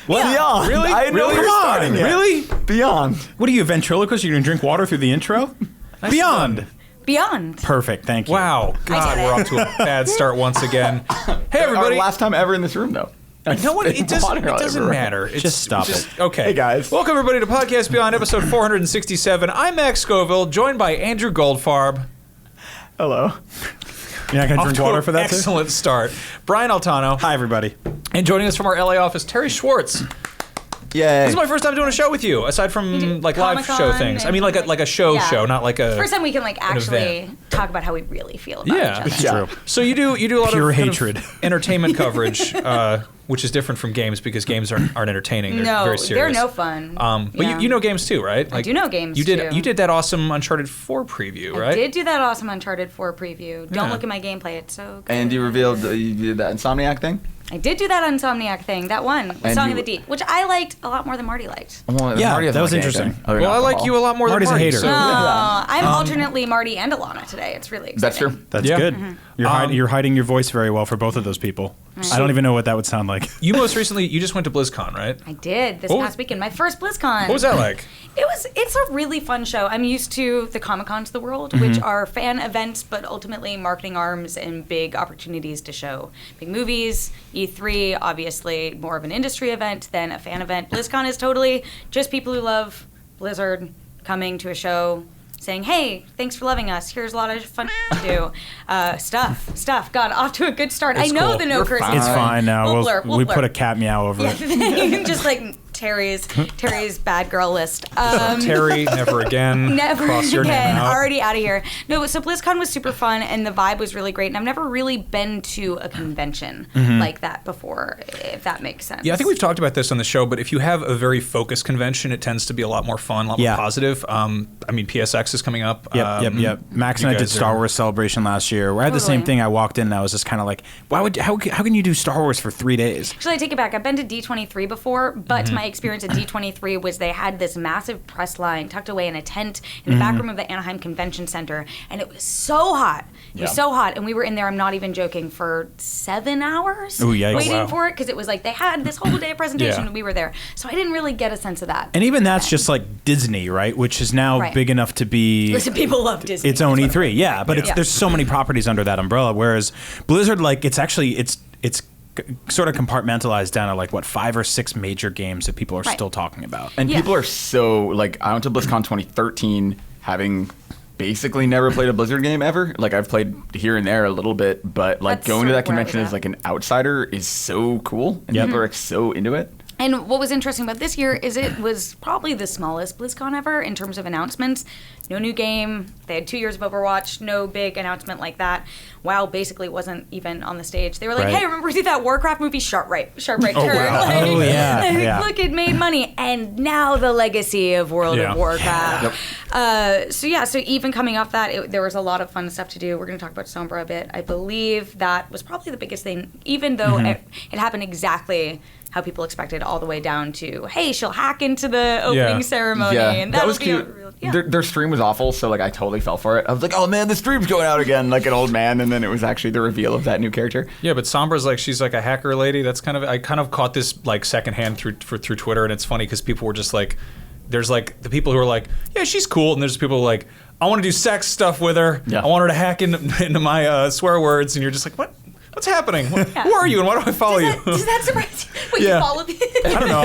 What? Beyond. Really? I didn't know we were starting yet. Really? Beyond. What are you, a ventriloquist? You're going to drink water through the intro? Beyond. Beyond. Perfect. Thank you. Wow. God, we're off to a bad start once again. Hey, everybody. Our last time ever in this room, though. No one. It doesn't matter. Just stop it. Okay. Hey, guys. Welcome, everybody, to Podcast Beyond, episode 467. I'm Max Scoville, joined by Andrew Goldfarb. Hello. You're not going to Off drink to water an for that, too? excellent start. Brian Altano. Hi, everybody. And joining us from our LA office, Terry Schwartz. Yay. This is my first time doing a show with you, aside from like live show Comic-Con things. I mean, like a show, not like a. First time we can like actually event. talk about how we really feel about Yeah. each other. True. So you do a lot Pure of kind hatred. of entertainment coverage, which is different from games because games aren't entertaining. They're very No, serious. they're no fun. But Yeah. you know games too, right? I do know games, You too. did that awesome Uncharted 4 preview, right? I did do that awesome Uncharted 4 preview. Don't Yeah. look at my gameplay; it's so good. And you revealed you did that Insomniac thing? I did do that Insomniac thing. That one, And Song you- of the Deep, which I liked a lot more than Marty liked. Well, Yeah, Marty doesn't that was like interesting. anything other than Well, I like alcohol. you a lot more Marty's a than Marty. hater. So, I'm alternately Marty and Alana today. It's really exciting. That's true. That's Yeah. good. You're hiding your voice very well for both of those people. I don't even know what that would sound like. you most recently you just went to BlizzCon, right? I did this What was- past weekend. My first BlizzCon. What was that like? It's a really fun show. I'm used to the Comic-Cons of the world, Mm-hmm. which are fan events, but ultimately marketing arms and big opportunities to show big movies. E3, obviously, more of an industry event than a fan event. BlizzCon is totally just people who love Blizzard coming to a show, saying, hey, thanks for loving us. Here's a lot of fun to do. Stuff. God, off to a good start. It's I know cool. the no We're cursing. fine. It's fine now. We'll We blur. put a cat meow over it. Just like Terry's bad girl list. Terry, never again. Never Cross your again. name out. Already out of here. No, so BlizzCon was super fun and the vibe was really great. And I've never really been to a convention like that before, if that makes sense. Yeah, I think we've talked about this on the show, but if you have a very focused convention, it tends to be a lot more fun, a lot more positive. I mean, PSX is coming up. Yep. Max you and I did guys Star are- Wars Celebration last year. I had the same Totally. thing. I walked in and I was just kind of like, how can you do Star Wars for 3 days? Actually, I take it back. I've been to D23 before, but my experience at D23 was they had this massive press line tucked away in a tent in the back room of the Anaheim Convention Center, and it was so hot. It was so hot, and we were in there, I'm not even joking, for 7 hours Ooh, yikes. waiting Oh, wow. for it, because it was like they had this whole day of presentation, Yeah. and we were there. So I didn't really get a sense of that. And even that's just like Disney, right? Which is now Right. big enough to be Listen, people love Disney. its own That's what- E3. Yeah, but Yeah. there's so many properties under that umbrella. Whereas Blizzard, like, it's sort of compartmentalized down to like what 5 or 6 major games that people are Right. still talking about. And Yeah. people are so, like, I went to BlizzCon 2013 having basically never played a Blizzard game ever. Like, I've played here and there a little bit, but, like, That's going to sort that of where I was convention as, at. like, an outsider is so cool. And Yep. people are so into it. And what was interesting about this year is it was probably the smallest BlizzCon ever in terms of announcements. No new game. They had 2 years of Overwatch. No big announcement like that. WoW basically wasn't even on the stage. They were like, Right. hey, remember we did that Warcraft movie, Sharp Right Turn? wow. Like, Oh, yeah, like, yeah. Look, it made money. And now the legacy of World Yeah. of Warcraft. So even coming off that, there was a lot of fun stuff to do. We're going to talk about Sombra a bit. I believe that was probably the biggest thing, even though it happened exactly how people expected, all the way down to, hey, she'll hack into the opening ceremony, Yeah, and that was that'll be cute. real. Yeah. Their stream was awful, so, like, I totally fell for it. I was like, oh, man, the stream's going out again, like an old man. And then it was actually the reveal of that new character. Yeah, but Sombra's like she's like a hacker lady. That's I kind of caught this like secondhand through Twitter, and it's funny because people were just like, there's like the people who are like, yeah, she's cool, and there's people who are like, I want to do sex stuff with her. Yeah. I want her to hack into my swear words, and you're just like, what? What's happening? Who are you, and why do I follow you? Does that surprise you? Wait, Yeah. you followed me? I don't know.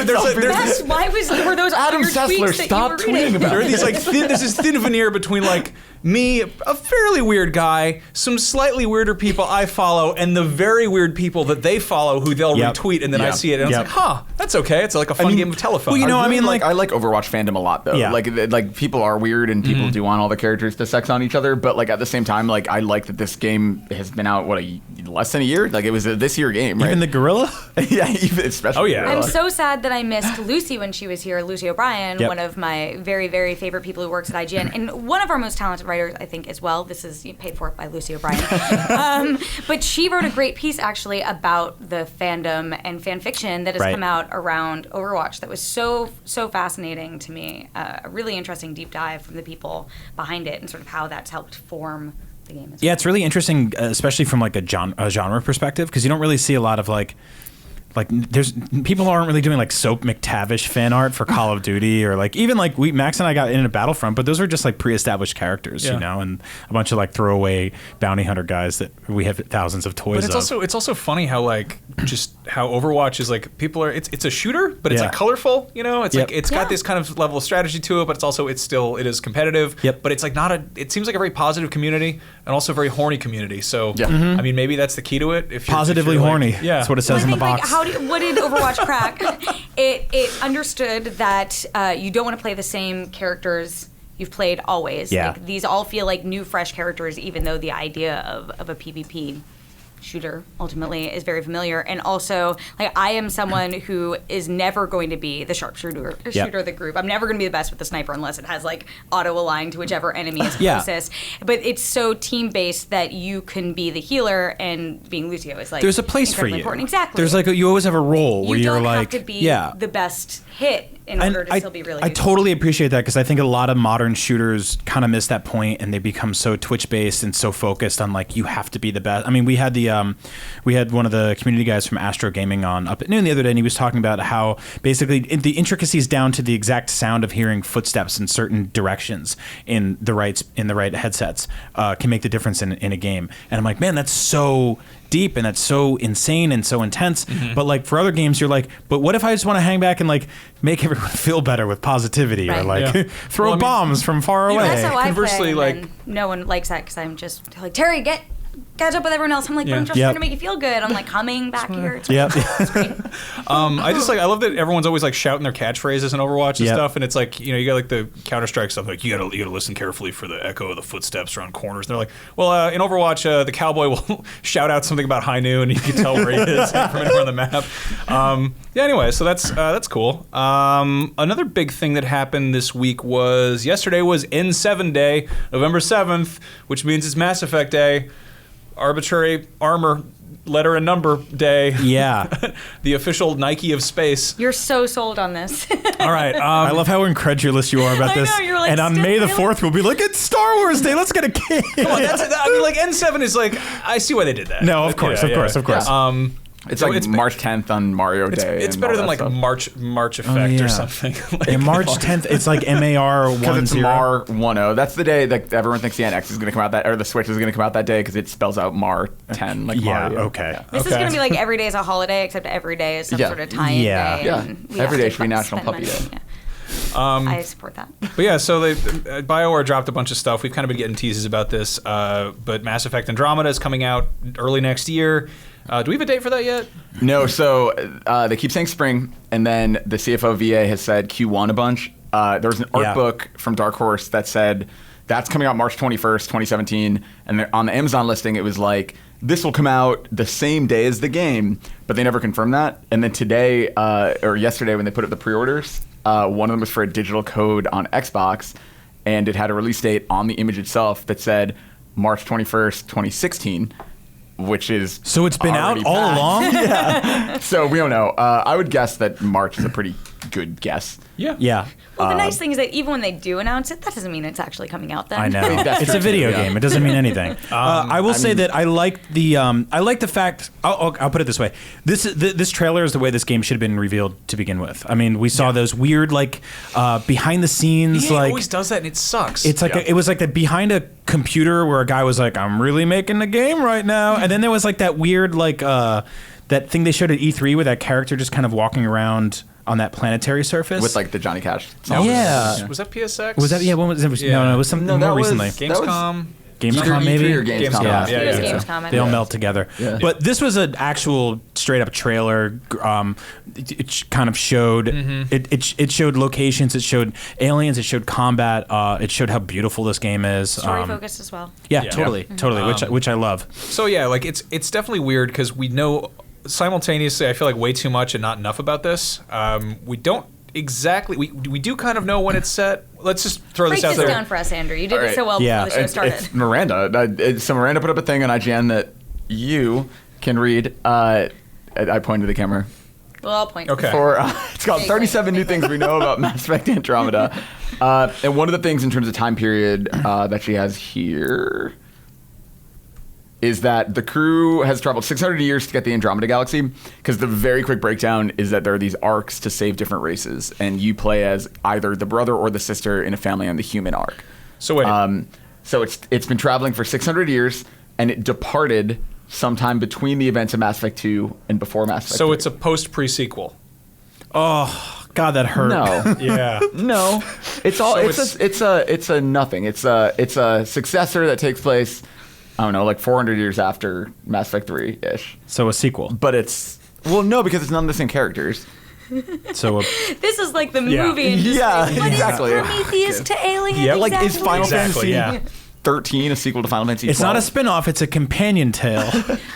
That's why were those Adam weird Sessler, tweets that stop you were reading? tweeting about There are these like there's this thin veneer between like me, a fairly weird guy, some slightly weirder people I follow, and the very weird people that they follow who they'll Yep. retweet, and then I Yeah. see it, and Yep. it's like, huh, that's okay. It's like a fun game of telephone. well, you know, I mean, like- I like Overwatch fandom a lot, though. Yeah. Like people are weird and people do want all the characters to sex on each other, but, like, at the same time, like, I like that this game has been out less than a year. Like, it was a this year game, right? Even the gorilla? yeah, even especially. Oh, yeah. Gorilla. I'm so sad that I missed Lucy when she was here. Lucy O'Brien, Yep. one of my very, very favorite people who works at IGN, and one of our most talented writers, I think, as well. This is paid for by Lucy O'Brien. But she wrote a great piece, actually, about the fandom and fan fiction that has Right. come out around Overwatch that was so fascinating to me. A really interesting deep dive from the people behind it and sort of how that's helped form the game as well. Yeah, it's really interesting, especially from like a genre perspective, because you don't really see a lot of like like there's people aren't really doing like Soap McTavish fan art for Call of Duty, or like even like Max and I got into Battlefront, but those are just like pre-established characters, you know, and a bunch of like throwaway bounty hunter guys that we have thousands of toys. But it's also funny how like just how Overwatch is like people are it's a shooter, but it's like colorful, you know. It's like it's got this kind of level of strategy to it, but it is competitive. But it's like it seems like a very positive community and also a very horny community. So I mean, maybe that's the key to it. If positively horny, that's what it says in the box. What did Overwatch crack? It understood that you don't want to play the same characters you've played always. Yeah. Like, these all feel like new, fresh characters, even though the idea of a PvP shooter ultimately is very familiar. And also, like, I am someone who is never going to be the sharpshooter of the group. I'm never going to be the best with the sniper unless it has like auto aligned to whichever enemy is closest. But it's so team based that you can be the healer, and being Lucio is like there's a place for you. Important. Exactly. There's like you always have a role where you're like have to be the best hit in order to still be really I useful. totally appreciate that, because I think a lot of modern shooters kind of miss that point, and they become so Twitch based and so focused on like you have to be the best. I mean, we had one of the community guys from Astro Gaming on up at noon the other day, and he was talking about how basically the intricacies down to the exact sound of hearing footsteps in certain directions in the right headsets can make the difference in a game. And I'm like, man, that's so deep and that's so insane and so intense. But like for other games, you're like, but what if I just want to hang back and like make everyone feel better with positivity, or like throw bombs from far away? That's how I Conversely, play, and like no one likes that because I'm just like, Terry, catch up with everyone else. I'm like, but I'm just trying to make you feel good. I'm like coming back here. It's great. I love that everyone's always like shouting their catchphrases in Overwatch and stuff, and it's like, you know, you got like the Counter-Strike stuff, like you gotta listen carefully for the echo of the footsteps around corners. And they're like, well, in Overwatch, the cowboy will shout out something about high noon, and you can tell where he is from anywhere on the map. Anyway, so that's cool. Another big thing that happened this week was yesterday was N7 Day, November 7th, which means it's Mass Effect Day. Arbitrary armor, letter and number day. Yeah. The official Nike of space. You're so sold on this. All right. I love how incredulous you are about this. I know, you're like, and on May the 4th, we'll be like, it's Star Wars Day. Let's get a game. Come on, I mean, like N7 is like, I see why they did that. No, of course. It's like March 10th on Mario Day. It's better than like stuff. March Effect or something. Like, March 10th, it's like MAR 10. Because it's MAR 10. That's the day that everyone thinks the NX is going to come out or the Switch is going to come out that day, because it spells out MAR 10. Like Mario. Okay. This is going to be like every day is a holiday, except every day is some sort of tie-in day. Yeah. Every day should be National Puppy Day. Yeah. I support that. But yeah, so BioWare dropped a bunch of stuff. We've kind of been getting teases about this, but Mass Effect Andromeda is coming out early next year. Do we have a date for that yet? No, so they keep saying spring, and then the CFO VA has said Q1 a bunch. There was an art book from Dark Horse that said that's coming out March 21st, 2017, and on the Amazon listing it was like, this will come out the same day as the game, but they never confirmed that. And then today, or yesterday when they put up the pre-orders, one of them was for a digital code on Xbox, and it had a release date on the image itself that said March 21st, 2016. Which is so it's been out all along. Yeah. So we don't know. I would guess that March is a pretty good guess. Yeah. Well, the nice thing is that even when they do announce it, that doesn't mean it's actually coming out then. I know. It's a video game. It doesn't mean anything. I will say that I like the fact. I'll put it this way. This trailer is the way this game should have been revealed to begin with. I mean, we saw those weird like behind the scenes. Yeah, like, it always does that, and it sucks. It's like it was like that behind a computer where a guy was like, "I'm really making the game right now," and then there was like that weird like that thing they showed at E3 where that character just kind of walking around on that planetary surface with like the Johnny Cash song. Was that PSX? Was that when was it? No, it was something more recently. Gamescom. Gamescom maybe? Or Gamescom. Yeah. It was Gamescom. They all melt together. Yeah. But this was an actual straight up trailer. It kind of showed it showed locations, it showed aliens, it showed combat, it showed how beautiful this game is. Story focused as well. Yeah, totally. Which I love. So yeah, like it's definitely weird because we know simultaneously I feel like way too much and not enough about this. We don't exactly we do kind of know when it's set. Let's just throw this out there. Break this down for us, Andrew. You did it so well before the show started. It's Miranda. So Miranda put up a thing on IGN that you can read. I pointed to the camera. Well, I'll point. Okay. It's called 37 New Things We Know About Mass Effect Andromeda. And one of the things in terms of time period that she has here is that the crew has traveled 600 years to get the Andromeda galaxy, because the very quick breakdown is that there are these arcs to save different races, and you play as either the brother or the sister in a family on the human arc. So wait. So it's been traveling for 600 years, and it departed sometime between the events of Mass Effect 2 and before Mass Effect 3. It's a post-pre-sequel. Oh God, that hurt. No. Yeah. No. It's all. It's a nothing. It's a successor that takes place, I don't know, like 400 years after Mass Effect 3 ish. So a sequel. But no, because it's none of the same characters. So This is like the movie industry. Yeah, What exactly. is Prometheus to Alien? Yeah, Like is exactly? Final Exactly, Fantasy 13 a sequel to Final Fantasy 12? it's not a spin-off, it's a companion tale.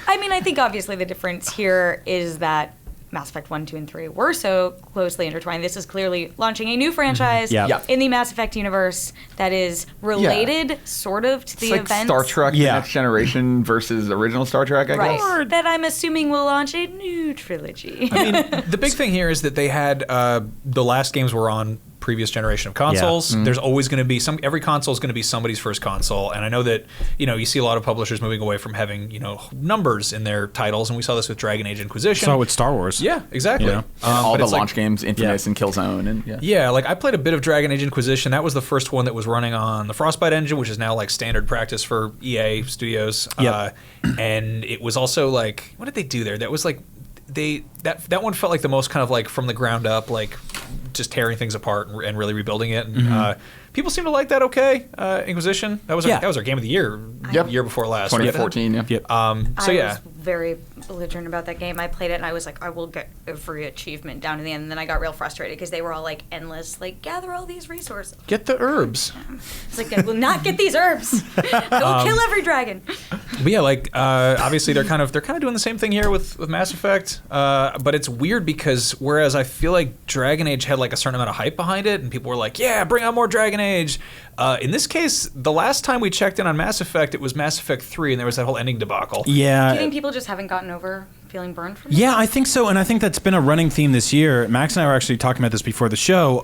I mean, I think obviously the difference here is that Mass Effect 1, 2, and 3 were so closely intertwined. This is clearly launching a new franchise Yeah. in the Mass Effect universe that is related, sort of, to the It's like events. Star Trek The Yeah. Next Generation versus original Star Trek, I guess. Or that I'm assuming will launch a new trilogy. I mean, the big thing here is that they had the last games were on previous generation of consoles. There's always going to be every console is going to be somebody's first console, and I know that you see a lot of publishers moving away from having numbers in their titles, and we saw this with Dragon Age Inquisition. Saw it with Star Wars. Yeah, exactly. Yeah. All but the it's like- launch games, Infamous and Killzone, and Yeah, like I played a bit of Dragon Age Inquisition. That was the first one that was running on the Frostbite engine, which is now like standard practice for EA Studios. Yep. And it was also like, what did they do there? That was like that one felt like the most kind of like from the ground up, like just tearing things apart and really rebuilding it. And, people seem to like that. Okay, Inquisition. That was our game of the year. Yep. Year before last. 2014. Yeah. Yep. So I yeah. was very belligerent about that game. I played it and I was like, I will get every achievement down to the end. And then I got real frustrated because they were all like endless, like gather all these resources. Get the herbs. It's like, I will not get these herbs. I will kill every dragon. But yeah, like obviously they're kind of doing the same thing here with Mass Effect, but it's weird because whereas I feel like Dragon Age had like a certain amount of hype behind it, and people were like, "Yeah, bring out more Dragon Age." In this case, the last time we checked in on Mass Effect, it was Mass Effect 3, and there was that whole ending debacle. Yeah. Do you think people just haven't gotten over feeling burned from it? Yeah, I think so, and I think that's been a running theme this year. Max and I were actually talking about this before the show.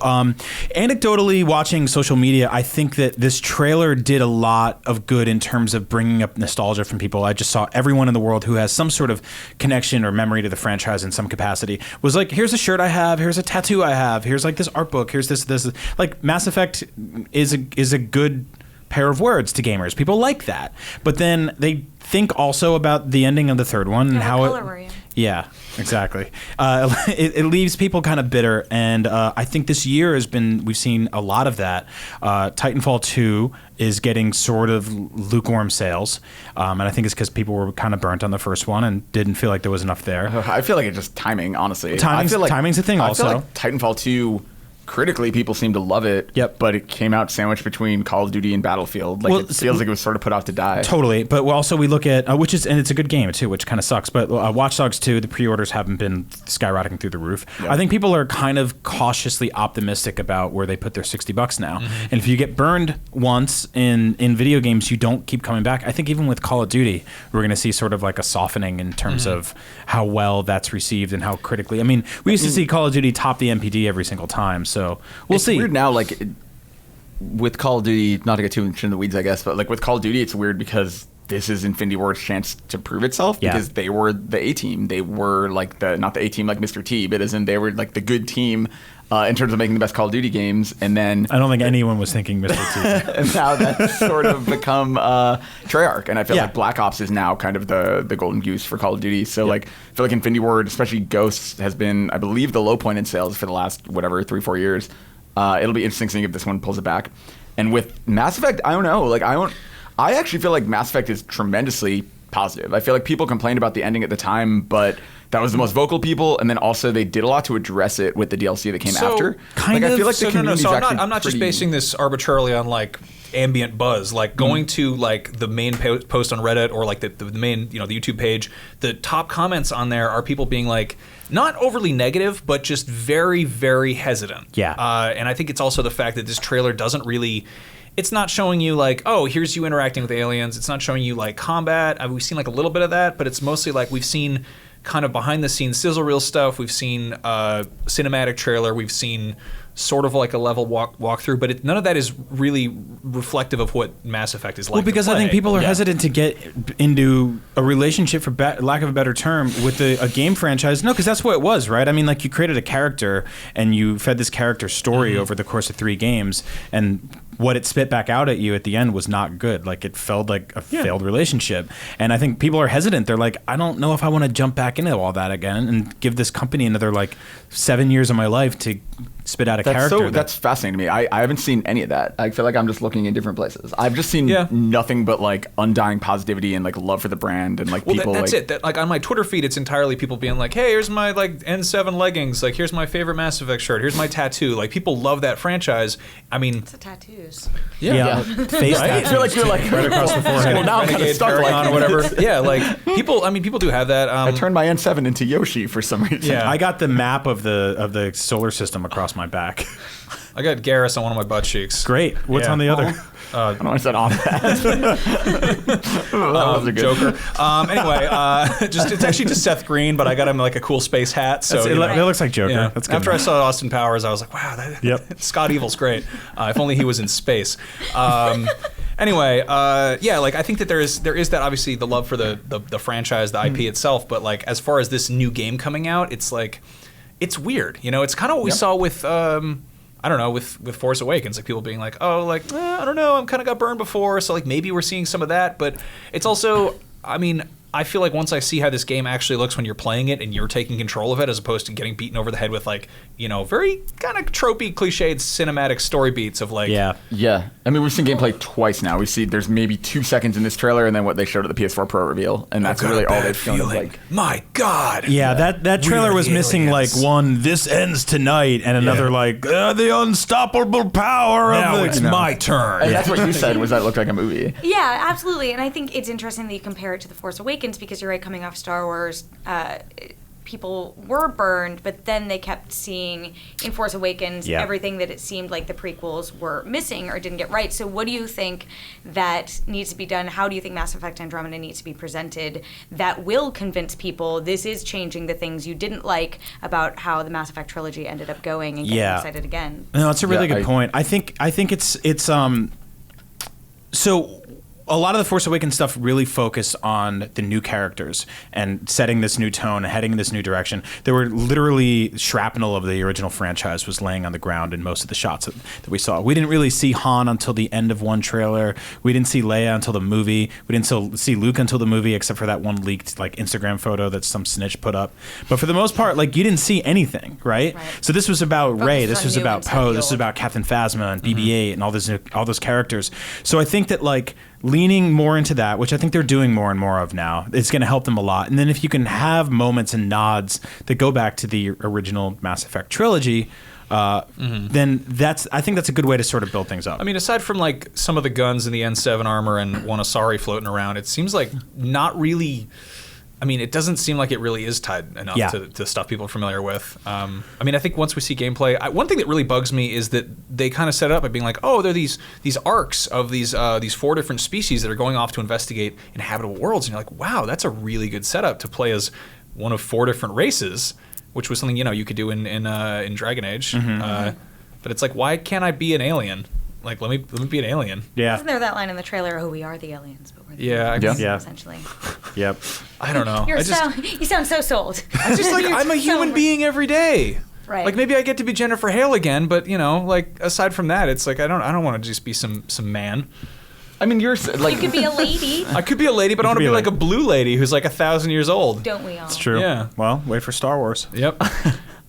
Anecdotally, watching social media, I think that this trailer did a lot of good in terms of bringing up nostalgia from people. I just saw everyone in the world who has some sort of connection or memory to the franchise in some capacity was like, here's a shirt I have, here's a tattoo I have, here's like this art book, here's this. Like, Mass Effect is a good pair of words to gamers. People like that. But then they think also about the ending of the third one and how what color were you? Yeah, exactly. It leaves people kind of bitter, and I think this year we've seen a lot of that. Titanfall 2 is getting sort of lukewarm sales, and I think it's because people were kind of burnt on the first one and didn't feel like there was enough there. I feel like it's just timing, honestly. Timing's a thing also. I feel like Titanfall 2, critically, people seem to love it. Yep. But it came out sandwiched between Call of Duty and Battlefield. Like, it feels like it was sort of put out to die. Totally. But also we look at, and it's a good game too, which kind of sucks. But Watch Dogs 2, the pre-orders haven't been skyrocketing through the roof. Yep. I think people are kind of cautiously optimistic about where they put their $60 now. And if you get burned once in video games, you don't keep coming back. I think even with Call of Duty, we're going to see sort of like a softening in terms of how well that's received and how critically. I mean, we used to see Call of Duty top the NPD every single time. So we'll see. It's weird now, like, with Call of Duty, not to get too much in the weeds, I guess, but like with Call of Duty, it's weird because this is Infinity Ward's chance to prove itself because they were the A-team. They were like not the A-team like Mr. T, but they were like the good team in terms of making the best Call of Duty games. And then I don't think anyone was thinking Mr. T. and now that's sort of become Treyarch. And I feel like Black Ops is now kind of the golden goose for Call of Duty. So like, I feel like Infinity Ward, especially Ghosts, has been, I believe, the low point in sales for the last, 3-4 years. It'll be interesting seeing if this one pulls it back. And with Mass Effect, I don't know. Like, I actually feel like Mass Effect is tremendously positive. I feel like people complained about the ending at the time, but that was the most vocal people, and then also they did a lot to address it with the DLC that came after. Kind I of. feel like the community's actually I'm not just pretty- basing this arbitrarily on like ambient buzz. Like going to like the main post on Reddit or like the main the YouTube page. The top comments on there are people being like not overly negative, but just very very hesitant. Yeah. And I think it's also the fact that this trailer doesn't really. It's not showing you like, oh, here's you interacting with aliens. It's not showing you like combat. We've seen like a little bit of that, but it's mostly like we've seen kind of behind the scenes sizzle reel stuff. We've seen a cinematic trailer. We've seen sort of like a level walkthrough, but none of that is really reflective of what Mass Effect is like. Well, because I think people are hesitant to get into a relationship, for lack of a better term, with a game franchise. No, because that's what it was, right? I mean, like, you created a character and you fed this character story over the course of 3 games, and what it spit back out at you at the end was not good. Like, it felt like a failed relationship. And I think people are hesitant. They're like, I don't know if I want to jump back into all that again and give this company another, like, 7 years of my life to spit out a character. That's fascinating to me. I haven't seen any of that. I feel like I'm just looking in different places. I've just seen nothing but, like, undying positivity and, like, love for the brand and, like, people. That's it. Like, on my Twitter feed, it's entirely people being like, hey, here's my, like, N7 leggings. Like, here's my favorite Mass Effect shirt. Here's my tattoo. Like, people love that franchise. I mean, It's the tattoos. Face I feel like you're like right across the forehead. Well, now I'm kind of Renegade, stuck Paragon, like or whatever. Yeah, like, people do have that. I turned my N7 into Yoshi for some reason. Yeah. I got the map of the solar system across my back. I got Garrus on one of my butt cheeks. Great. What's on the other? I don't know why I said on that. That was a good Joker. Anyway, it's actually just Seth Green, but I got him like a cool space hat. So It looks like Joker. yeah. That's good. After I saw Austin Powers, I was like, wow, Scott Evil's great. If only he was in space. Anyway, like, I think that there is that, obviously, the love for the franchise, the IP itself, but, like, as far as this new game coming out, it's like, it's weird. You know, it's kind of what we saw with I don't know, with Force Awakens, like, people being like, oh, like, I don't know, I'm kind of got burned before, so, like, maybe we're seeing some of that, but it's also, I mean, I feel like once I see how this game actually looks when you're playing it and you're taking control of it, as opposed to getting beaten over the head with, like, you know, very kind of tropey, cliched cinematic story beats of, like... Yeah. I mean, we've seen gameplay twice now. We see there's maybe 2 seconds in this trailer and then what they showed at the PS4 Pro reveal, and that's really all they've shown. Like, my God. Yeah, that trailer was missing, aliens. like, one, this ends tonight, and another, like, the unstoppable power Now of the... it's my turn. and that's what you said, was that it looked like a movie. Yeah, absolutely. And I think it's interesting that you compare it to The Force Awakens, because you're right, coming off Star Wars, people were burned, but then they kept seeing in Force Awakens everything that it seemed like the prequels were missing or didn't get right. So what do you think that needs to be done? How do you think Mass Effect Andromeda needs to be presented that will convince people this is changing the things you didn't like about how the Mass Effect trilogy ended up going and getting excited again? No, it's a really good point. I think it's so a lot of the Force Awakens stuff really focused on the new characters and setting this new tone, heading in this new direction. There were literally shrapnel of the original franchise was laying on the ground in most of the shots that we saw. We didn't really see Han until the end of one trailer. We didn't see Leia until the movie. We didn't see Luke until the movie, except for that one leaked, like, Instagram photo that some snitch put up. But for the most part, like, you didn't see anything, right? So this was about Rey. This was about Poe. This was about Captain Phasma and BB-8 and all those characters. So I think that, like, leaning more into that, which I think they're doing more and more of now, it's going to help them a lot. And then if you can have moments and nods that go back to the original Mass Effect trilogy, then I think that's a good way to sort of build things up. I mean, aside from, like, some of the guns in the N7 armor and one Asari floating around, it seems like not really... I mean, it doesn't seem like it really is tied enough to stuff people are familiar with. I mean, I think once we see gameplay, one thing that really bugs me is that they kind of set it up by being like, oh, there are these arcs of these 4 different species that are going off to investigate inhabitable worlds, and you're like, wow, that's a really good setup to play as one of 4 different races, which was something, you know, you could do in Dragon Age. But it's like, why can't I be an alien? Like, let me be an alien. Yeah. Isn't there that line in the trailer, oh, we are the aliens, but we're the Yeah, aliens, yeah. essentially. Yep. I don't know. You sound so sold. I'm just like, I'm a human being every day. Right. Like, maybe I get to be Jennifer Hale again, but, you know, like, aside from that, it's like, I don't want to just be some man. I mean, you're like... You could be a lady. I could be a lady, but I want to be like a blue lady who's like 1,000 years old. Don't we all? It's true. Yeah. Well, wait for Star Wars. Yep.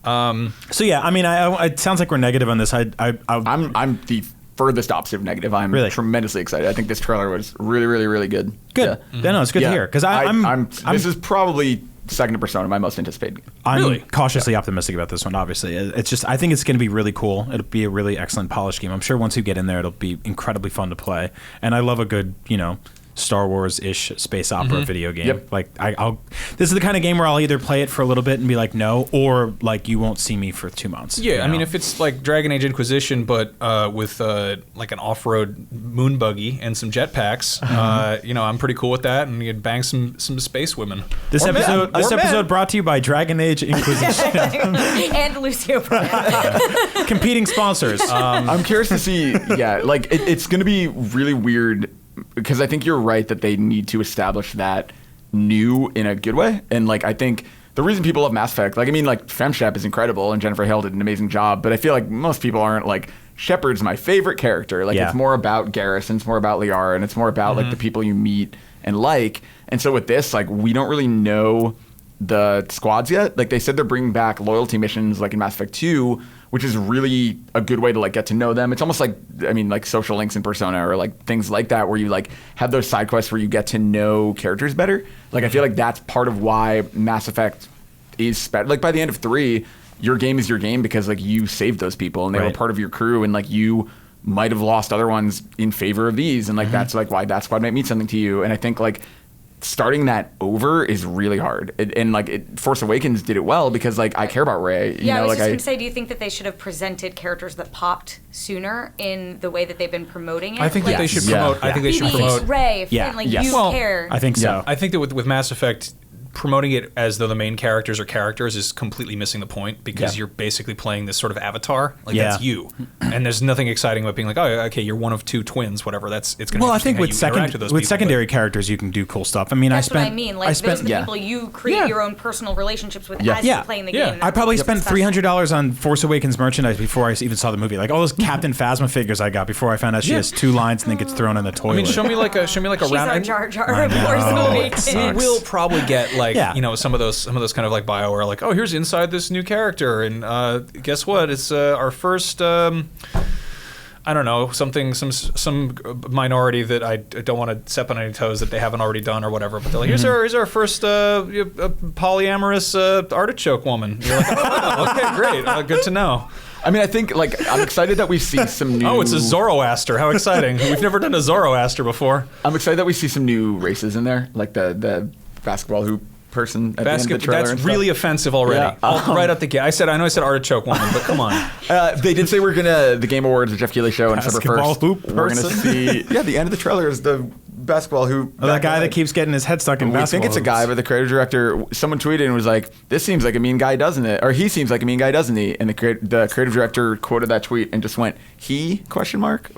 So yeah, I mean, it sounds like we're negative on this. I'm the furthest opposite of negative. I'm Really? tremendously excited. I think this trailer was really, really, really good. Good. Yeah. No, it's good to hear, because this is probably second to Persona, my most anticipated game. I'm Really? cautiously optimistic about this one, obviously. It's just, I think it's going to be really cool. It'll be a really excellent polished game. I'm sure once you get in there, it'll be incredibly fun to play. And I love a good, you know, Star Wars-ish space opera video game. Yep. Like this is the kind of game where I'll either play it for a little bit and be like no, or like you won't see me for 2 months. Yeah, you I mean, know? if it's like Dragon Age Inquisition, but with like an off-road moon buggy and some jetpacks, I'm pretty cool with that, and you'd bang some space women. This Or men. episode brought to you by Dragon Age Inquisition. And Lucio Bryan. Competing sponsors. I'm curious to see. Yeah, like it's going to be really weird because I think you're right that they need to establish that new in a good way. And like I think the reason people love Mass Effect, like I mean, like FemShep is incredible and Jennifer Hale did an amazing job, but I feel like most people aren't like Shepard's my favorite character. Like it's more about Garrus and it's more about Liara and it's more about like the people you meet and like. And so with this, like we don't really know the squads yet. Like they said they're bringing back loyalty missions like in Mass Effect 2, which is really a good way to like get to know them. It's almost like, I mean, like social links in Persona or like things like that where you like have those side quests where you get to know characters better. Like I feel like that's part of why Mass Effect is like by the end of 3, your game is your game because like you saved those people and they were part of your crew and like you might have lost other ones in favor of these and like that's like why that squad might mean something to you. And I think like starting that over is really hard. Force Awakens did it well because like I care about Rey. I was just going to say, do you think that they should have presented characters that popped sooner in the way that they've been promoting it? I think that they should promote. I think they should promote Rey, Finn, like you care. I think so. I think that with Mass Effect, promoting it as though the main characters are characters is completely missing the point because you're basically playing this sort of avatar. Like that's you, and there's nothing exciting about being like, oh, okay, you're one of 2 twins, whatever. It's going to. Well, I think with secondary characters, you can do cool stuff. I mean, that's what I mean. Like those are the people you create your own personal relationships with as you're playing the game. I probably spent $300 on Force Awakens merchandise before I even saw the movie. Like all those Captain Phasma figures I got before I found out she has 2 lines and then gets thrown in the toilet. I mean, show me like a She's round. our Jar Jar of Force Awakens. We will probably get like some of those kind of like Bioware, like, oh, here's inside this new character, and guess what? It's our first. I don't know, some minority that I don't want to step on any toes that they haven't already done or whatever. But they're like, here's our first polyamorous artichoke woman. You're like, oh, okay, great, good to know. I mean, I think like I'm excited that we see some new. Oh, it's a Zoroaster! How exciting! We've never done a Zoroaster before. I'm excited that we see some new races in there, like the basketball hoop person at the end of the trailer. That's really offensive already. Right at the gate. I know I said artichoke woman, but come on. They did say the Game Awards, the Jeff Keighley show on December 1st. Hoop we're going to see. Yeah, the end of the trailer is the basketball hoop. Oh, that guy that keeps getting his head stuck in basketball. I think it's a guy, but the creative director, someone tweeted and was like, "This seems like a mean guy, doesn't it?" Or he seems like a mean guy, doesn't he? And the creative director quoted that tweet and just went, "He?" ?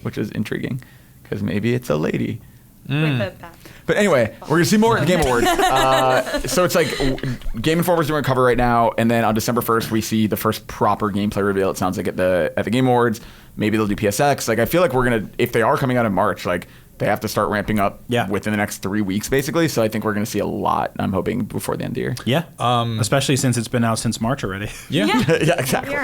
Which is intriguing because maybe it's a lady. But anyway, we're going to see more at the Game Awards. So it's like Game Informer's doing a cover right now, and then on December 1st, we see the first proper gameplay reveal, it sounds like, at the Game Awards. Maybe they'll do PSX. Like, I feel like we're going to, if they are coming out in March, like, they have to start ramping up within the next 3 weeks, basically. So I think we're going to see a lot, I'm hoping, before the end of the year. Yeah. Especially since it's been out since March already. Yeah, exactly.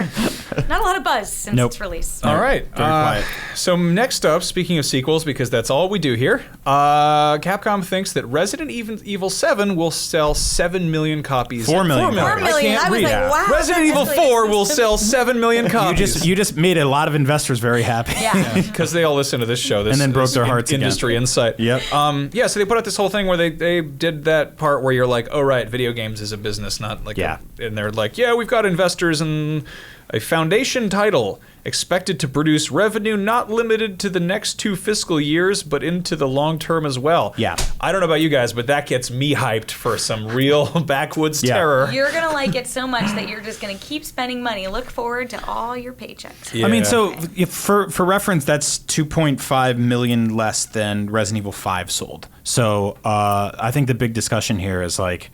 Not a lot of buzz since its release. All right. Very quiet. So next up, speaking of sequels, because that's all we do here, Capcom thinks that Resident Evil 7 will sell 7 million copies. 4 million. 4 million. I can't read. Like, wow. Resident Evil 4 will sell 7 million copies. You just made a lot of investors very happy. Yeah. Because they all listen to this show. And then broke their hearts again. Industry Insight. Yep. So they put out this whole thing where they did that part where you're like, oh, right, video games is a business, not like and they're like, yeah, we've got investors and a foundation title expected to produce revenue not limited to the next 2 fiscal years, but into the long term as well. Yeah. I don't know about you guys, but that gets me hyped for some real backwoods terror. You're going to like it so much that you're just going to keep spending money. Look forward to all your paychecks. Yeah. I mean, so for reference, that's 2.5 million less than Resident Evil 5 sold. So I think the big discussion here is like,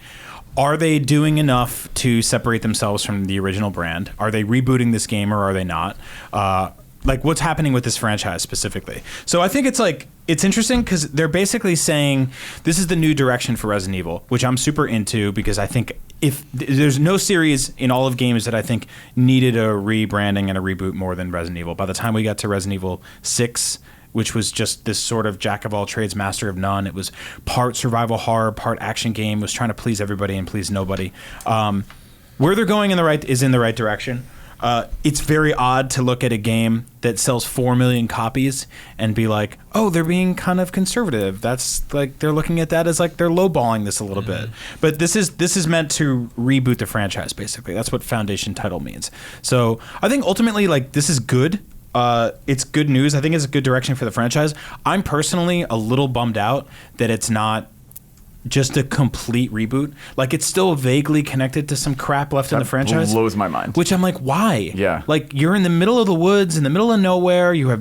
are they doing enough to separate themselves from the original brand? Are they rebooting this game or are they not? Like, what's happening with this franchise specifically? So I think it's interesting because they're basically saying this is the new direction for Resident Evil, which I'm super into because I think if there's no series in all of games that I think needed a rebranding and a reboot more than Resident Evil. By the time we got to Resident Evil 6, which was just this sort of jack of all trades, master of none. It was part survival horror, part action game, was trying to please everybody and please nobody. Where they're going in the right direction. it's very odd to look at a game that sells 4 million copies and be like, oh, they're being kind of conservative. That's like they're looking at that as like they're lowballing this a little bit. But this is meant to reboot the franchise, basically. That's what Foundation title means. So I think ultimately, like, this is good. It's good news. I think it's a good direction for the franchise. I'm personally a little bummed out that it's not just a complete reboot. Like, it's still vaguely connected to some crap left in the franchise. Blows my mind. Which I'm like, why? Yeah. Like, you're in the middle of the woods, in the middle of nowhere. You're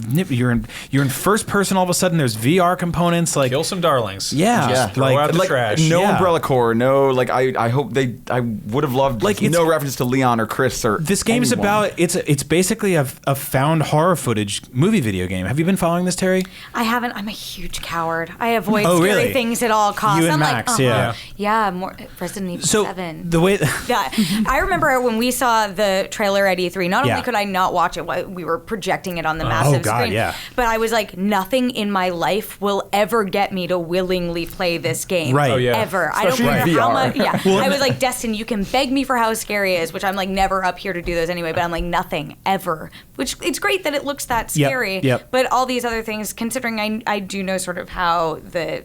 in first person. All of a sudden, there's VR components. Like, Kill some darlings. Yeah. Just throw out the trash. No Yeah. Umbrella Corps. No, like I hope I would have loved Like, no reference to Leon or Chris or this game's anyone. about it's basically a found horror footage movie video game. Have you been following this, Terry? I haven't. I'm a huge coward. I avoid Oh, scary really? things at all costs. You and I'm Max, like, yeah. Yeah, more Resident Evil So 7. the way Yeah, I remember when we saw the trailer at E3. Not Yeah. only could I not watch it, we were projecting it on the massive God, screen. yeah. But I was like, nothing in my life will ever get me to willingly play this game. Right. Oh, yeah. Ever. I don't Especially care in how VR. much. Yeah. I was like, Destin, you can beg me for how scary it is, which I'm like never up here to do those anyway. But I'm like, nothing ever. Which it's great that it looks that Yep, scary. yep. But all these other things, considering I do know sort of how the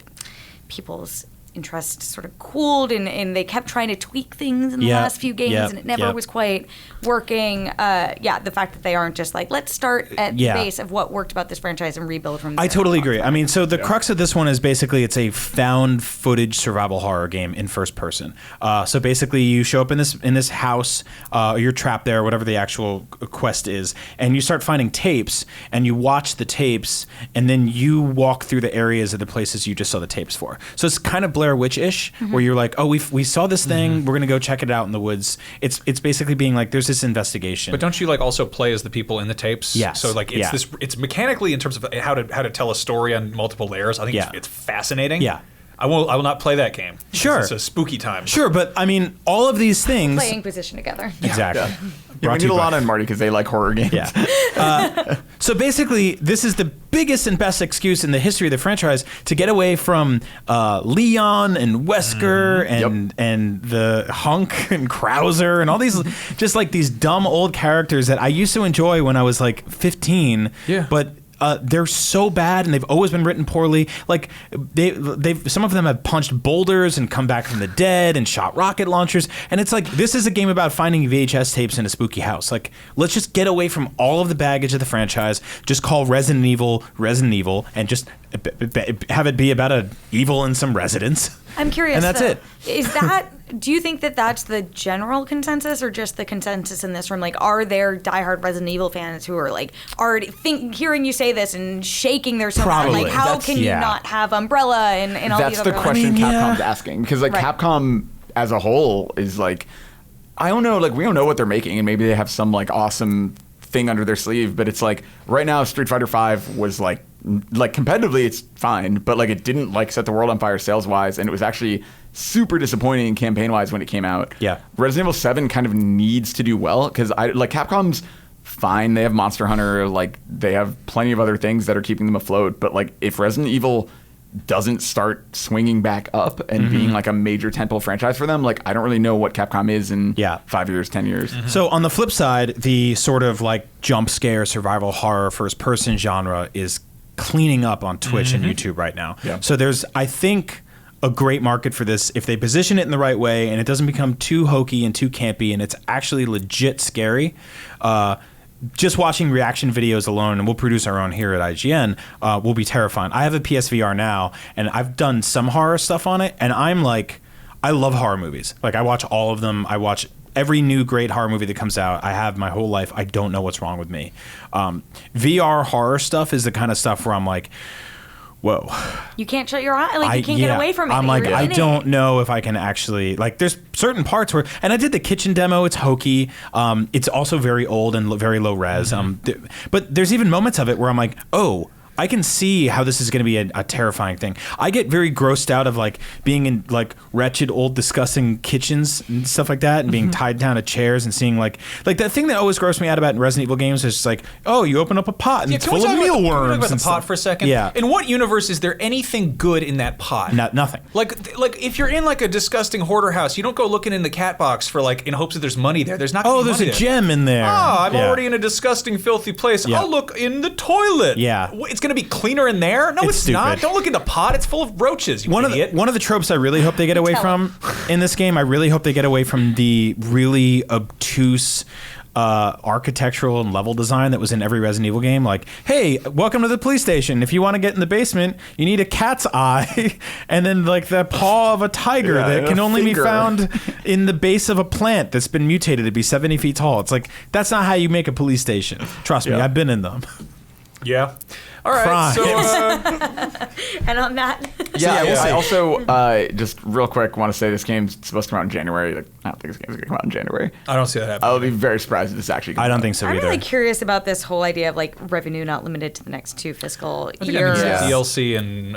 people's interest sort of cooled and they kept trying to tweak things in the Yeah, last few games yeah, and it never yeah. was quite working. The fact that they aren't just like, let's start at Yeah. the base of what worked about this franchise and rebuild from there. I totally agree. I mean, so the crux of this one is basically it's a found footage survival horror game in first person. So basically, you show up in this house, you're trapped there, whatever the actual quest is, and you start finding tapes, and you watch the tapes, and then you walk through the areas of the places you just saw the tapes for. So it's kind of Blair Witch-ish, where you're like, oh, we saw this thing, we're gonna go check it out in the woods. It's basically being like, there's this investigation. But don't you like also play as the people in the tapes? Yes. So like it's mechanically in terms of how to tell a story on multiple layers. I think it's fascinating. Yeah. I will not play that game. Sure. It's a spooky time. Sure, but I mean, all of these things. Playing position together. Exactly. Yeah, Brought we to need you by- Alana and Marty because they like horror games. Yeah. So basically, this is the biggest and best excuse in the history of the franchise to get away from Leon and Wesker and the Hunk and Krauser and all these just like these dumb old characters that I used to enjoy when I was like 15. Yeah. But they're so bad and they've always been written poorly. Like they've some of them have punched boulders and come back from the dead and shot rocket launchers. And it's like, this is a game about finding VHS tapes in a spooky house. Like, let's just get away from all of the baggage of the franchise. Just call Resident Evil, and just have it be about an evil in some residence. I'm curious. And that's though, it. Is that? Do you think that that's the general consensus, or just the consensus in this room? Like, are there diehard Resident Evil fans who are like already hearing you say this and shaking their soul? Probably. Like, how That's- can you yeah. not have Umbrella and all That's these the other question yeah. Capcom's asking, because like Right. Capcom as a whole is like, I don't know, like we don't know what they're making, and maybe they have some like awesome thing under their sleeve, but it's like right now Street Fighter V was like competitively it's fine, but like it didn't like set the world on fire sales wise, and it was actually super disappointing campaign wise when it came out. Yeah. Resident Evil 7 kind of needs to do well, because Capcom's fine, they have Monster Hunter, like they have plenty of other things that are keeping them afloat, but like if Resident Evil doesn't start swinging back up and being like a major tentpole franchise for them, like I don't really know what Capcom is in 5 years, 10 years. So on the flip side, the sort of like jump scare survival horror first person genre is cleaning up on Twitch and YouTube right now. Yeah. So there's, I think, a great market for this if they position it in the right way and it doesn't become too hokey and too campy and it's actually legit scary. Just watching reaction videos alone, and we'll produce our own here at IGN, will be terrifying. I have a PSVR now, and I've done some horror stuff on it, and I'm like, I love horror movies. Like, I watch all of them. I watch every new great horror movie that comes out. I have my whole life. I don't know what's wrong with me. VR horror stuff is the kind of stuff where I'm like, whoa. You can't shut your eye. Like, you can't get away from it. I'm like, You're I in it. don't know if I can actually, like, there's certain parts where, and I did the kitchen demo, it's hokey. It's also very old and very low res. But there's even moments of it where I'm like, oh, I can see how this is going to be a terrifying thing. I get very grossed out of like being in like wretched, old, disgusting kitchens and stuff like that, and being tied down to chairs and seeing like that thing that always grossed me out about in Resident Evil games is just like, oh, you open up a pot and it's full of mealworms. Can we talk about and the pot stuff. for a second? Yeah. In what universe is there anything good in that pot? Nothing. Like if you're in like a disgusting hoarder house, you don't go looking in the cat box for like in hopes that there's money there. There's not. Oh, there's a gem in there. Oh, I'm already in a disgusting, filthy place. Yeah. I'll look in the toilet. Yeah. It's going to be cleaner in there? No, it's stupid. not. Don't look in the pot. It's full of roaches, you idiot. One of the tropes I really hope they get away from in this game, I really hope they get away from the really obtuse architectural and level design that was in every Resident Evil game. Like, hey, welcome to the police station. If you want to get in the basement, you need a cat's eye and then like the paw of a tiger that can only be found in the base of a plant that's been mutated to be 70 feet tall. It's like, that's not how you make a police station. Trust me, I've been in them. Yeah. All right. So, and on that, I also just real quick want to say this game's supposed to come out in January. Like, I don't think this game's gonna come out in January. I don't see that happening. I'll be very surprised if this actually comes I don't out. think so I'm either. really curious about this whole idea of like revenue not limited to the next 2 fiscal I think years. that means DLC and.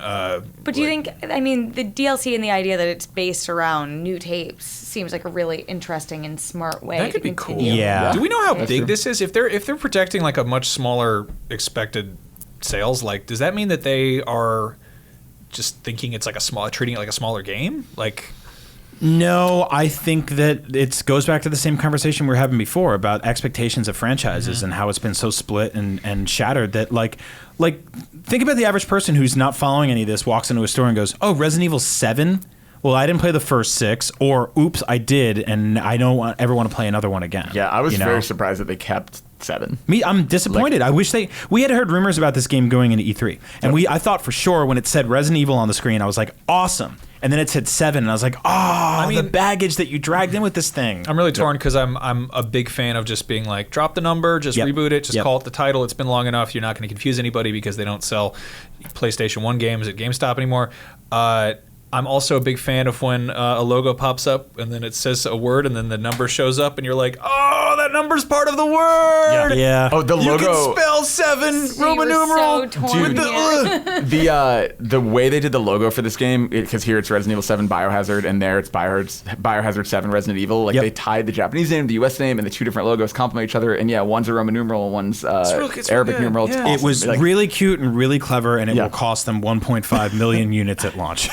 But do you think? I mean, the DLC and the idea that it's based around new tapes seems like a really interesting and smart way. That could to be cool. continue. Yeah. Do we know how That's big true. this is? If they're projecting like a much smaller expected sales, like does that mean that they are just thinking it's like treating it like a smaller game? Like, No, I think that it goes back to the same conversation we were having before about expectations of franchises and how it's been so split and shattered that like think about the average person who's not following any of this, walks into a store and goes, oh, Resident Evil 7? Well, I didn't play the first 6, or oops, I did, and I don't ever want to play another one again. Yeah, I was you know? very surprised that they kept 7. I'm disappointed. I wish we had heard rumors about this game going into E3, and I thought for sure when it said Resident Evil on the screen, I was like, awesome. And then it said 7, and I was like, the baggage that you dragged in with this thing. I'm really torn because I'm a big fan of just being like, drop the number, just reboot it, just call it the title. It's been long enough. You're not going to confuse anybody because they don't sell PlayStation 1 games at GameStop anymore. I'm also a big fan of when a logo pops up and then it says a word and then the number shows up and you're like, oh, that number's part of the word. Yeah. Oh, the You logo. can spell 7 So Roman you were numeral. so torn here. The way they did the logo for this game, because here it's Resident Evil 7 Biohazard, and there it's Biohazard 7 Resident Evil. Like they tied the Japanese name, the US name, and the 2 different logos complement each other. And yeah, one's a Roman numeral, one's it's Arabic real good. numeral. It's Yeah. awesome. It was Like, really cute and really clever, and it will cost them 1.5 million units at launch.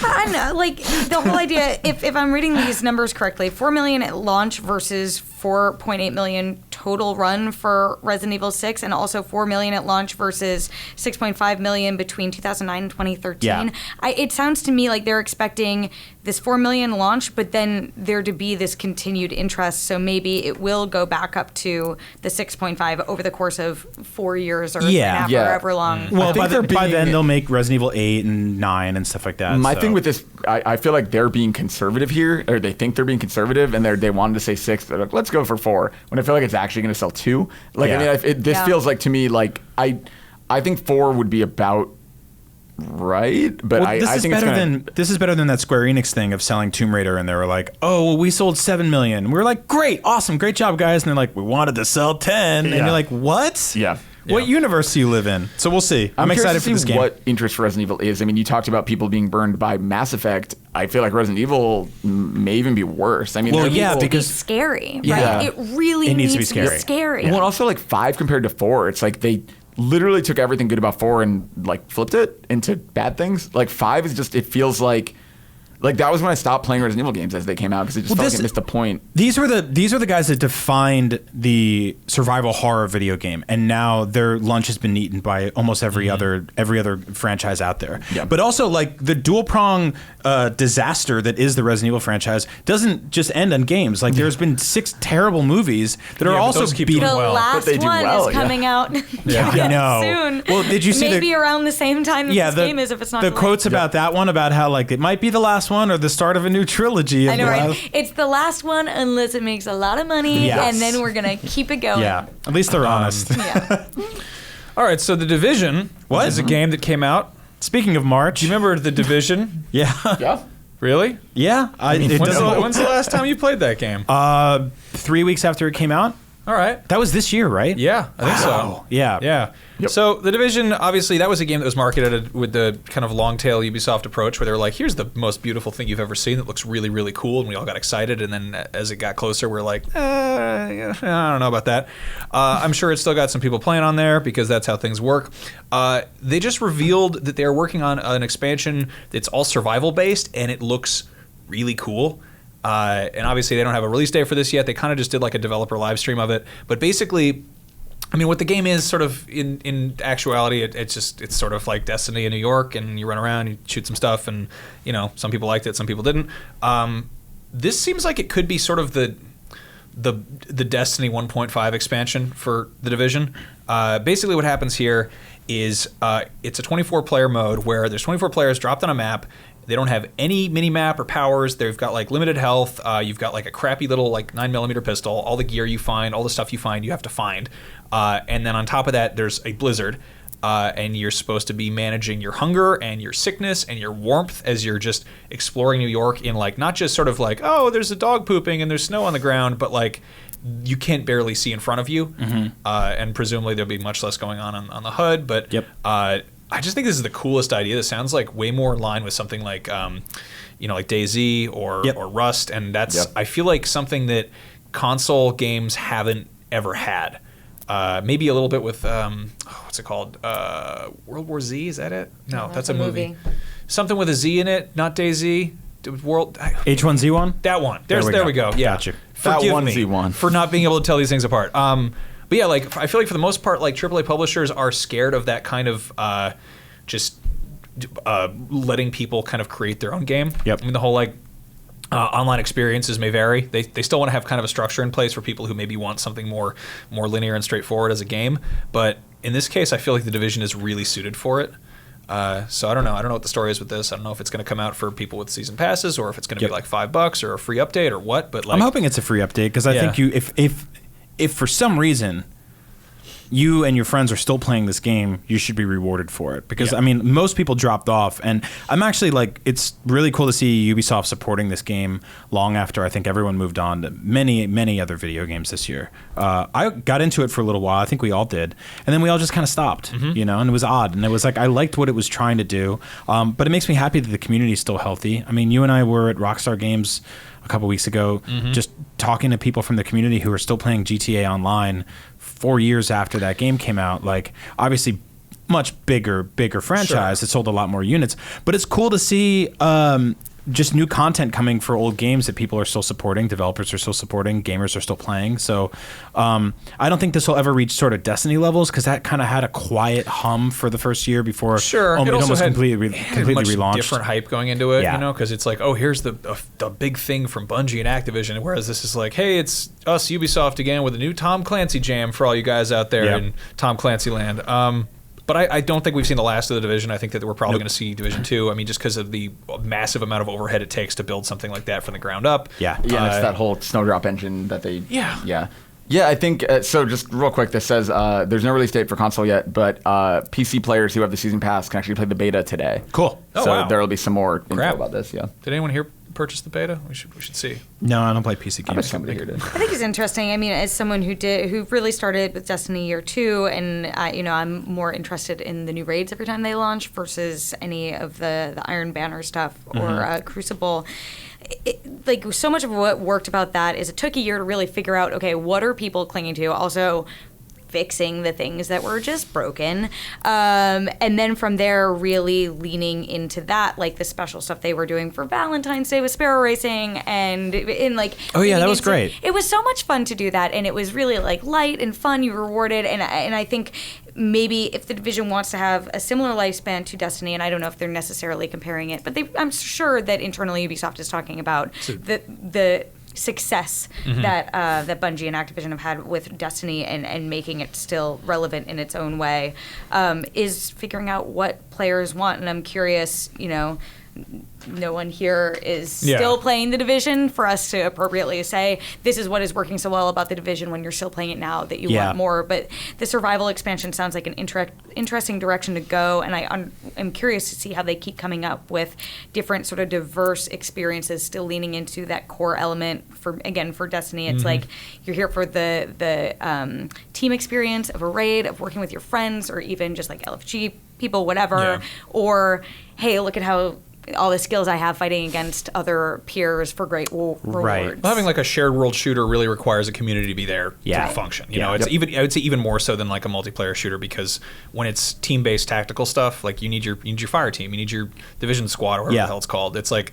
I know, like the whole idea. If I'm reading these numbers correctly, 4 million at launch versus 4.8 million total run for Resident Evil 6, and also 4 million at launch versus 6.5 million between 2009 and 2013. Yeah. It sounds to me like they're expecting this 4 million launch, but then there to be this continued interest. So maybe it will go back up to the 6.5 over the course of 4 years or however long. Well, think by then they'll make Resident Evil 8 and 9 and stuff like that. My thing with this, I feel like they're being conservative here, or they think they're being conservative, and they wanted to say 6. They're like, let's go for 4. When I feel like it's actually going to sell 2. Like, Yeah. I mean, this feels like to me like I think 4 would be about right, but Well, I this is think better than that Square Enix thing of selling Tomb Raider, and they were like, "Oh, well, we sold 7 million." We were like, "Great, awesome, great job, guys!" And they're like, "We wanted to sell 10," and Yeah. you're like, "What? Yeah. What universe do you live in?" So we'll see. I'm curious excited to for see this game. what interest for Resident Evil is. I mean, you talked about people being burned by Mass Effect. I feel like Resident Evil may even be worse. I mean, Well, there are yeah, people- because- It's scary, right? Yeah. It really It needs to be scary. Well, and also like 5 compared to 4. It's like they literally took everything good about 4 and like flipped it into bad things. Like 5 is just, it feels like that was when I stopped playing Resident Evil games as they came out, because it just felt like it missed the point. These are the guys that defined the survival horror video game, and now their lunch has been eaten by almost every other franchise out there. Yeah. But also, like, the dual prong disaster that is the Resident Evil franchise doesn't just end on games. Like, there's been 6 terrible movies that are but also those keep beaten. doing The well. last But they do one well, is yeah. coming out I know. soon. Well, did you see maybe around the same time that this game is, if it's not the delayed. quotes about that one, about how like it might be the last one or the start of a new trilogy? I know, right? Of It's the last one unless it makes a lot of money, Yes. and then we're gonna keep it going. yeah, at least they're honest. Yeah. All right, so The Division is a game that came out. Speaking of March, Do you remember The Division? yeah, Yeah. Really? yeah. It When's doesn't. the last time you played that game? 3 weeks after it came out. All right. That was this year, right? Yeah, I think Wow. so. Yeah. Yeah. Yep. So The Division, obviously, that was a game that was marketed with the kind of long tail Ubisoft approach where they were like, here's the most beautiful thing you've ever seen that looks really, really cool. And we all got excited. And then as it got closer, we're like, I don't know about that. I'm sure it's still got some people playing on there because that's how things work. They just revealed that they're working on an expansion that's all survival based, and it looks really cool. And obviously they don't have a release date for this yet. They kind of just did like a developer live stream of it. But basically, I mean, what the game is sort of in actuality, it's sort of like Destiny in New York, and you run around, you shoot some stuff, and some people liked it, some people didn't. This seems like it could be sort of the Destiny 1.5 expansion for The Division. Basically, what happens here is it's a 24-player mode where there's 24 players dropped on a map. They don't have any mini-map or powers. They've got like limited health. You've got like a crappy little like 9mm pistol. All the gear you find, all the stuff you find, you have to find. And then on top of that, there's a blizzard. And you're supposed to be managing your hunger and your sickness and your warmth as you're just exploring New York in like not just sort of like, oh, there's a dog pooping and there's snow on the ground, but like you can't barely see in front of you. Mm-hmm. And presumably there'll be much less going on the HUD. But yep. I just think this is the coolest idea. This sounds like way more in line with something like, like DayZ or Rust, and that's I feel like something that console games haven't ever had. Maybe a little bit with what's it called? World War Z, is that it? No, that's a movie. Something with a Z in it, not DayZ. H1Z1. That one. There we go. Yeah. Gotcha. Forgive me Z1 for not being able to tell these things apart. But yeah, like I feel like for the most part, like AAA publishers are scared of that kind of just letting people kind of create their own game. Yep. I mean, the whole like online experiences may vary. They still want to have kind of a structure in place for people who maybe want something more linear and straightforward as a game. But in this case, I feel like The Division is really suited for it. So I don't know. I don't know what the story is with this. I don't know if it's going to come out for people with season passes or if it's going to be like $5 or a free update or what. But like, I'm hoping it's a free update because I think if for some reason you and your friends are still playing this game, you should be rewarded for it. Because, I mean, most people dropped off. And I'm actually like, it's really cool to see Ubisoft supporting this game long after I think everyone moved on to many, many other video games this year. I got into it for a little while. I think we all did. And then we all just kind of stopped, and it was odd. And it was like, I liked what it was trying to do. But it makes me happy that the community is still healthy. I mean, you and I were at Rockstar Games a couple weeks ago, just talking to people from the community who are still playing GTA Online 4 years after that game came out. Like, obviously, much bigger franchise. Sure. It sold a lot more units, but it's cool to see just new content coming for old games that people are still supporting, developers are still supporting, gamers are still playing. So I don't think this will ever reach sort of Destiny levels because that kind of had a quiet hum for the first year before it almost completely relaunched. Different hype going into it, because it's like, oh, here's the big thing from Bungie and Activision, whereas this is like, hey, it's us, Ubisoft, again with a new Tom Clancy jam for all you guys out there in Tom Clancy land. But I don't think we've seen the last of The Division. I think that we're probably going to see Division 2. I mean, just because of the massive amount of overhead it takes to build something like that from the ground up. Yeah, and it's that whole Snowdrop engine that they... Yeah, I think... so just real quick, this says there's no release date for console yet, but PC players who have the Season Pass can actually play the beta today. Cool. So there will be some more info about this, Did anyone here purchase the beta? We should see. No, I don't play PC games. Somebody here did. I think it's interesting. I mean, as someone who really started with Destiny Year 2, and I'm more interested in the new raids every time they launch versus any of the Iron Banner stuff or Crucible. Like, so much of what worked about that is it took a year to really figure out, okay, what are people clinging to? Also, fixing the things that were just broken. And then from there, really leaning into that, like the special stuff they were doing for Valentine's Day with Sparrow Racing and in like... Oh yeah, that was great. It was so much fun to do that, and it was really like light and fun. You were rewarded, and I think maybe if the Division wants to have a similar lifespan to Destiny, and I don't know if they're necessarily comparing it, but I'm sure that internally Ubisoft is talking about the success that Bungie and Activision have had with Destiny and making it still relevant in its own way, is figuring out what players want. And I'm curious, no one here is still playing The Division for us to appropriately say this is what is working so well about The Division when you're still playing it now that you want more. But the survival expansion sounds like an interesting direction to go, and I'm curious to see how they keep coming up with different sort of diverse experiences, still leaning into that core element. For Destiny, it's like you're here for the team experience of a raid, of working with your friends, or even just like LFG people, whatever. Or hey, look at how all the skills I have fighting against other peers for great rewards. Right. Well, having like a shared world shooter really requires a community to be there to function. You know, it's even, I would say even more so than like a multiplayer shooter, because when it's team-based tactical stuff, like you need your fire team, you need your division squad, or whatever the hell it's called. It's like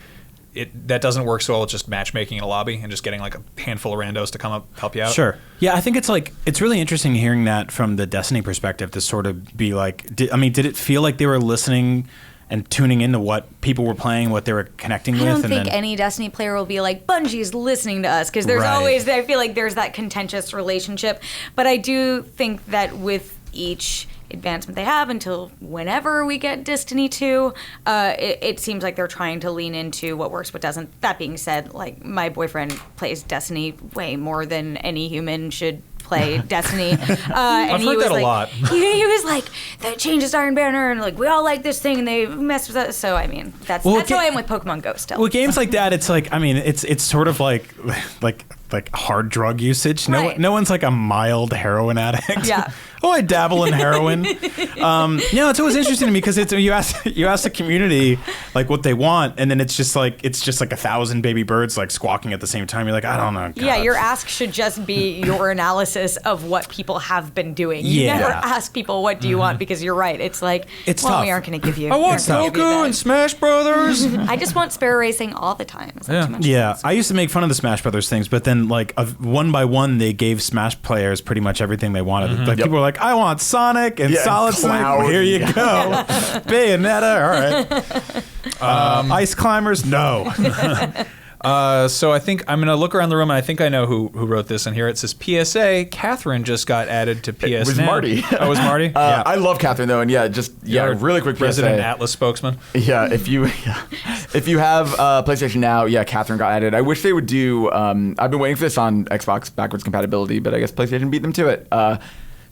that doesn't work so well with just matchmaking in a lobby and just getting like a handful of randos to come up help you out. Sure. Yeah, I think it's really interesting hearing that from the Destiny perspective, to sort of be like, did it feel like they were listening and tuning into what people were playing, what they were connecting with? I don't think any Destiny player will be like, Bungie's listening to us, because there's always, I feel like there's that contentious relationship. But I do think that with each advancement they have until whenever we get Destiny 2, it seems like they're trying to lean into what works, what doesn't. That being said, like, my boyfriend plays Destiny way more than any human should play Destiny. I've heard that a lot. He was like, that changes Iron Banner, and like, we all like this thing, and they mess with us. So I mean, that's how I am with Pokemon Go still. Well, games like that, it's like, I mean, it's sort of like hard drug usage. No one's like a mild heroin addict. Yeah. Oh, I dabble in heroin. It's always interesting to me, because you ask the community like what they want, and then it's just like 1,000 baby birds like squawking at the same time. You're like, I don't know. God. Yeah, your ask should just be your analysis of what people have have been doing. You never ask people, what do you want? Because you're right. It's like, tough. We aren't going to give you. I want Goku and Smash Brothers. I just want Sparrow Racing all the time. Is that too much? Yeah, I used to make fun of the Smash Brothers things, but then like one by one, they gave Smash players pretty much everything they wanted. Like people were like, I want Sonic and Solid Snake. Here you go. Bayonetta. All right. Ice Climbers. No. So I think I'm going to look around the room, and I think I know who wrote this. And here it says PSA. Catherine just got added to PS. It was Marty. Oh, it was Marty? Yeah. I love Catherine, though, and really quick PSA. Resident Atlas spokesman. Yeah, if you have PlayStation Now, Catherine got added. I wish they would do. I've been waiting for this on Xbox backwards compatibility, but I guess PlayStation beat them to it.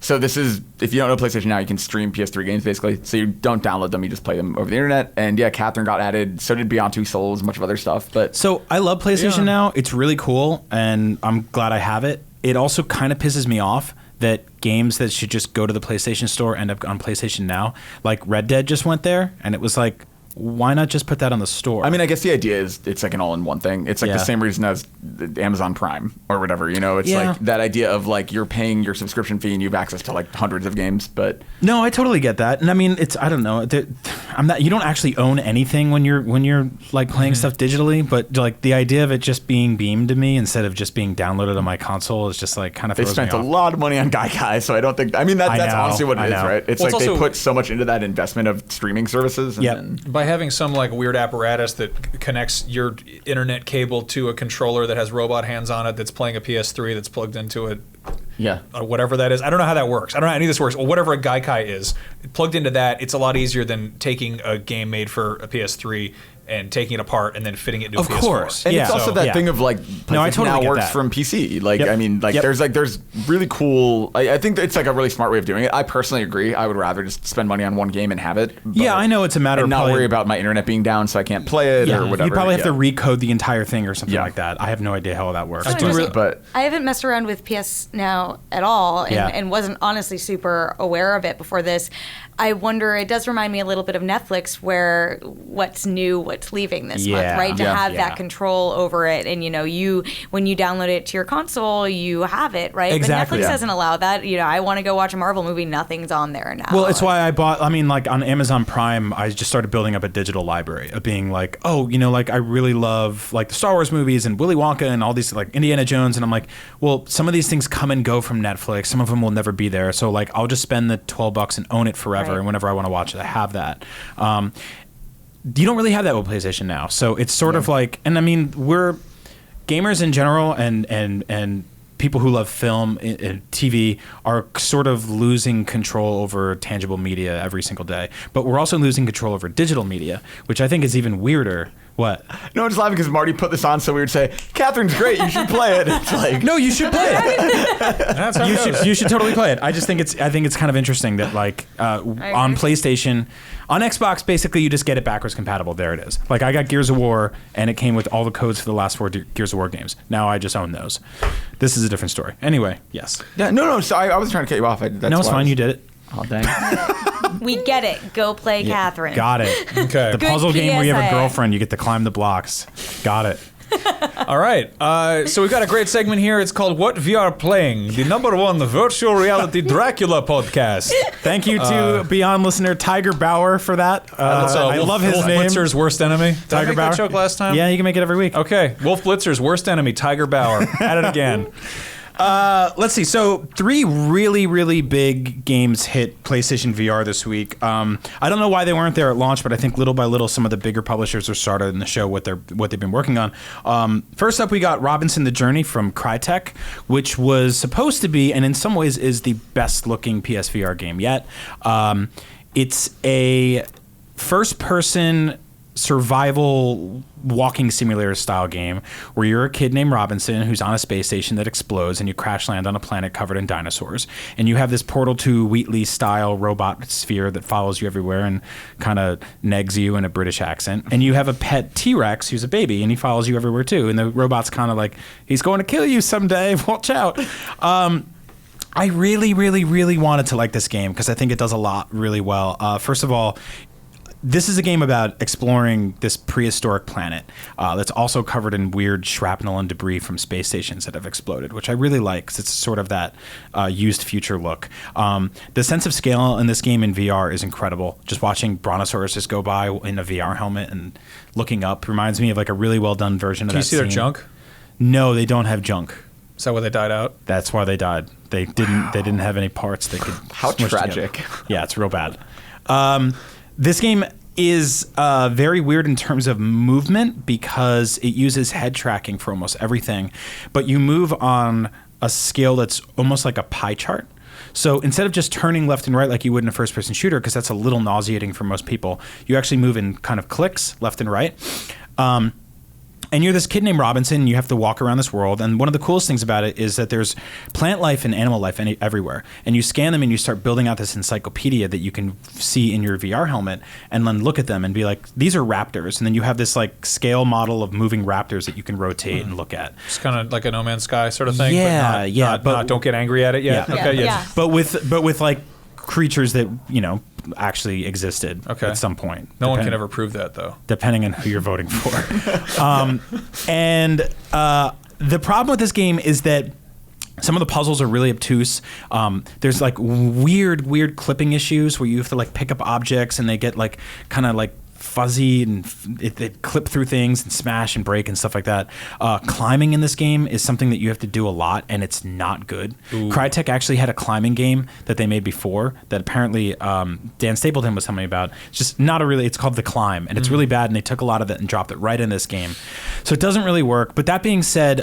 So this is, if you don't know PlayStation Now, you can stream PS3 games basically. So you don't download them, you just play them over the internet. And Catherine got added. So did Beyond Two Souls, a bunch of other stuff. But so I love PlayStation Now. It's really cool, and I'm glad I have it. It also kind of pisses me off that games that should just go to the PlayStation Store end up on PlayStation Now. Like Red Dead just went there, and it was like, why not just put that on the store? I mean, I guess the idea is it's like an all-in-one thing. It's like the same reason as Amazon Prime or whatever. You know, it's like that idea of like you're paying your subscription fee and you have access to like hundreds of games. But no, I totally get that. And I mean, I don't know. I'm not. You don't actually own anything when you're like playing stuff digitally. But like the idea of it just being beamed to me instead of just being downloaded on my console is just like kind of. They spent a lot of money on Gaikai, so I don't think. I mean, that's honestly what it is, right? It's like they put so much into that investment of streaming services. And by having some like weird apparatus that connects your internet cable to a controller that has robot hands on it that's playing a PS3 that's plugged into it. Yeah. Or whatever that is. I don't know how that works. I don't know how any of this works. Or whatever a Gaikai is. Plugged into that, it's a lot easier than taking a game made for a PS3 and taking it apart and then fitting it into a PS4. Of course. And it's also that thing of like PlayStation Now works from PC. Like I mean, like there's really cool. I think it's like a really smart way of doing it. I personally agree. I would rather just spend money on one game and have it. Yeah, I know it's a matter of not worry about my internet being down so I can't play it or whatever. You probably have to recode the entire thing or something like that. I have no idea how that works. But I haven't messed around with PS Now at all and wasn't honestly super aware of it before this. I wonder, it does remind me a little bit of Netflix, where what's new, what's leaving this month, right? To have that control over it, and when you download it to your console, you have it, right? Exactly. But Netflix doesn't allow that. I want to go watch a Marvel movie, nothing's on there now. Well, it's why I bought. I mean, like on Amazon Prime, I just started building up a digital library of being like, like I really love like the Star Wars movies and Willy Wonka and all these like Indiana Jones, and I'm like, well, some of these things come and go from Netflix. Some of them will never be there, so like I'll just spend the $12 and own it forever. And whenever I want to watch it, I have that. You don't really have that with PlayStation Now, so it's sort of like, and I mean, we're gamers in general, and people who love film and TV are sort of losing control over tangible media every single day. But we're also losing control over digital media, which I think is even weirder. What? No, I'm just laughing because Marty put this on so we would say, Catherine's great, you should play it. It's like, no, you should play it. That's how it goes. You should totally play it. I think it's kind of interesting that like on PlayStation, on Xbox, basically you just get it backwards compatible. There it is. Like I got Gears of War and it came with all the codes for the last 4 Gears of War games. Now I just own those. This is a different story. Anyway, yes. Yeah, no. So I was trying to cut you off. No, it's fine. You did it. Oh, dang. We get it. Go play Catherine. Got it. Okay. The puzzle game where you have a girlfriend, you get to climb the blocks. Got it. All right. So we've got a great segment here. It's called What VR Playing, the #1 virtual reality Dracula podcast. Thank you to Beyond listener Tiger Bauer for that. I love his name. Wolf Blitzer's worst enemy. Did I make that joke last time? Yeah, you can make it every week. Okay. Wolf Blitzer's worst enemy, Tiger Bauer. At it again. Let's see. So 3 really, really big games hit PlayStation VR this week. I don't know why they weren't there at launch, but I think little by little some of the bigger publishers are starting to show what they've been working on. First up, we got Robinson: The Journey from Crytek, which was supposed to be, and in some ways is the best looking PSVR game yet. It's a first-person survival walking simulator style game where you're a kid named Robinson who's on a space station that explodes and you crash land on a planet covered in dinosaurs, and you have this Portal 2 Wheatley style robot sphere that follows you everywhere and kind of negs you in a British accent, and you have a pet T-Rex who's a baby and he follows you everywhere too, and the robot's kind of like, he's going to kill you someday, watch out. I really, really, really wanted to like this game because I think it does a lot really well. First of all, this is a game about exploring this prehistoric planet that's also covered in weird shrapnel and debris from space stations that have exploded, which I really like because it's sort of that used future look. The sense of scale in this game in VR is incredible. Just watching Brontosaurus just go by in a VR helmet and looking up reminds me of like a really well done version of that scene. Can you see their junk? No, they don't have junk. Is that why they died out? That's why they died. They didn't have any parts they could. How tragic. Together. Yeah, it's real bad. This game is very weird in terms of movement because it uses head tracking for almost everything, but you move on a scale that's almost like a pie chart. So instead of just turning left and right like you would in a first-person shooter, because that's a little nauseating for most people, you actually move in kind of clicks left and right. And you're this kid named Robinson, and you have to walk around this world. And one of the coolest things about it is that there's plant life and animal life everywhere. And you scan them and you start building out this encyclopedia that you can see in your VR helmet and then look at them and be like, these are raptors. And then you have this like scale model of moving raptors that you can rotate and look at. It's kind of like a No Man's Sky sort of thing. Yeah, but don't get angry at it yet. Yeah. Okay, Yeah. But with like creatures that, you know, actually existed at some point. No one can ever prove that, though. Depending on who you're voting for. And the problem with this game is that some of the puzzles are really obtuse. There's like weird clipping issues where you have to like pick up objects and they get like kind of like fuzzy and they clip through things and smash and break and stuff like that. Climbing in this game is something that you have to do a lot, and it's not good. Ooh. Crytek actually had a climbing game that they made before that apparently Dan Stapleton was telling me about. It's just not a really, it's called The Climb, and it's really bad, and they took a lot of it and dropped it right in this game. So it doesn't really work. But that being said,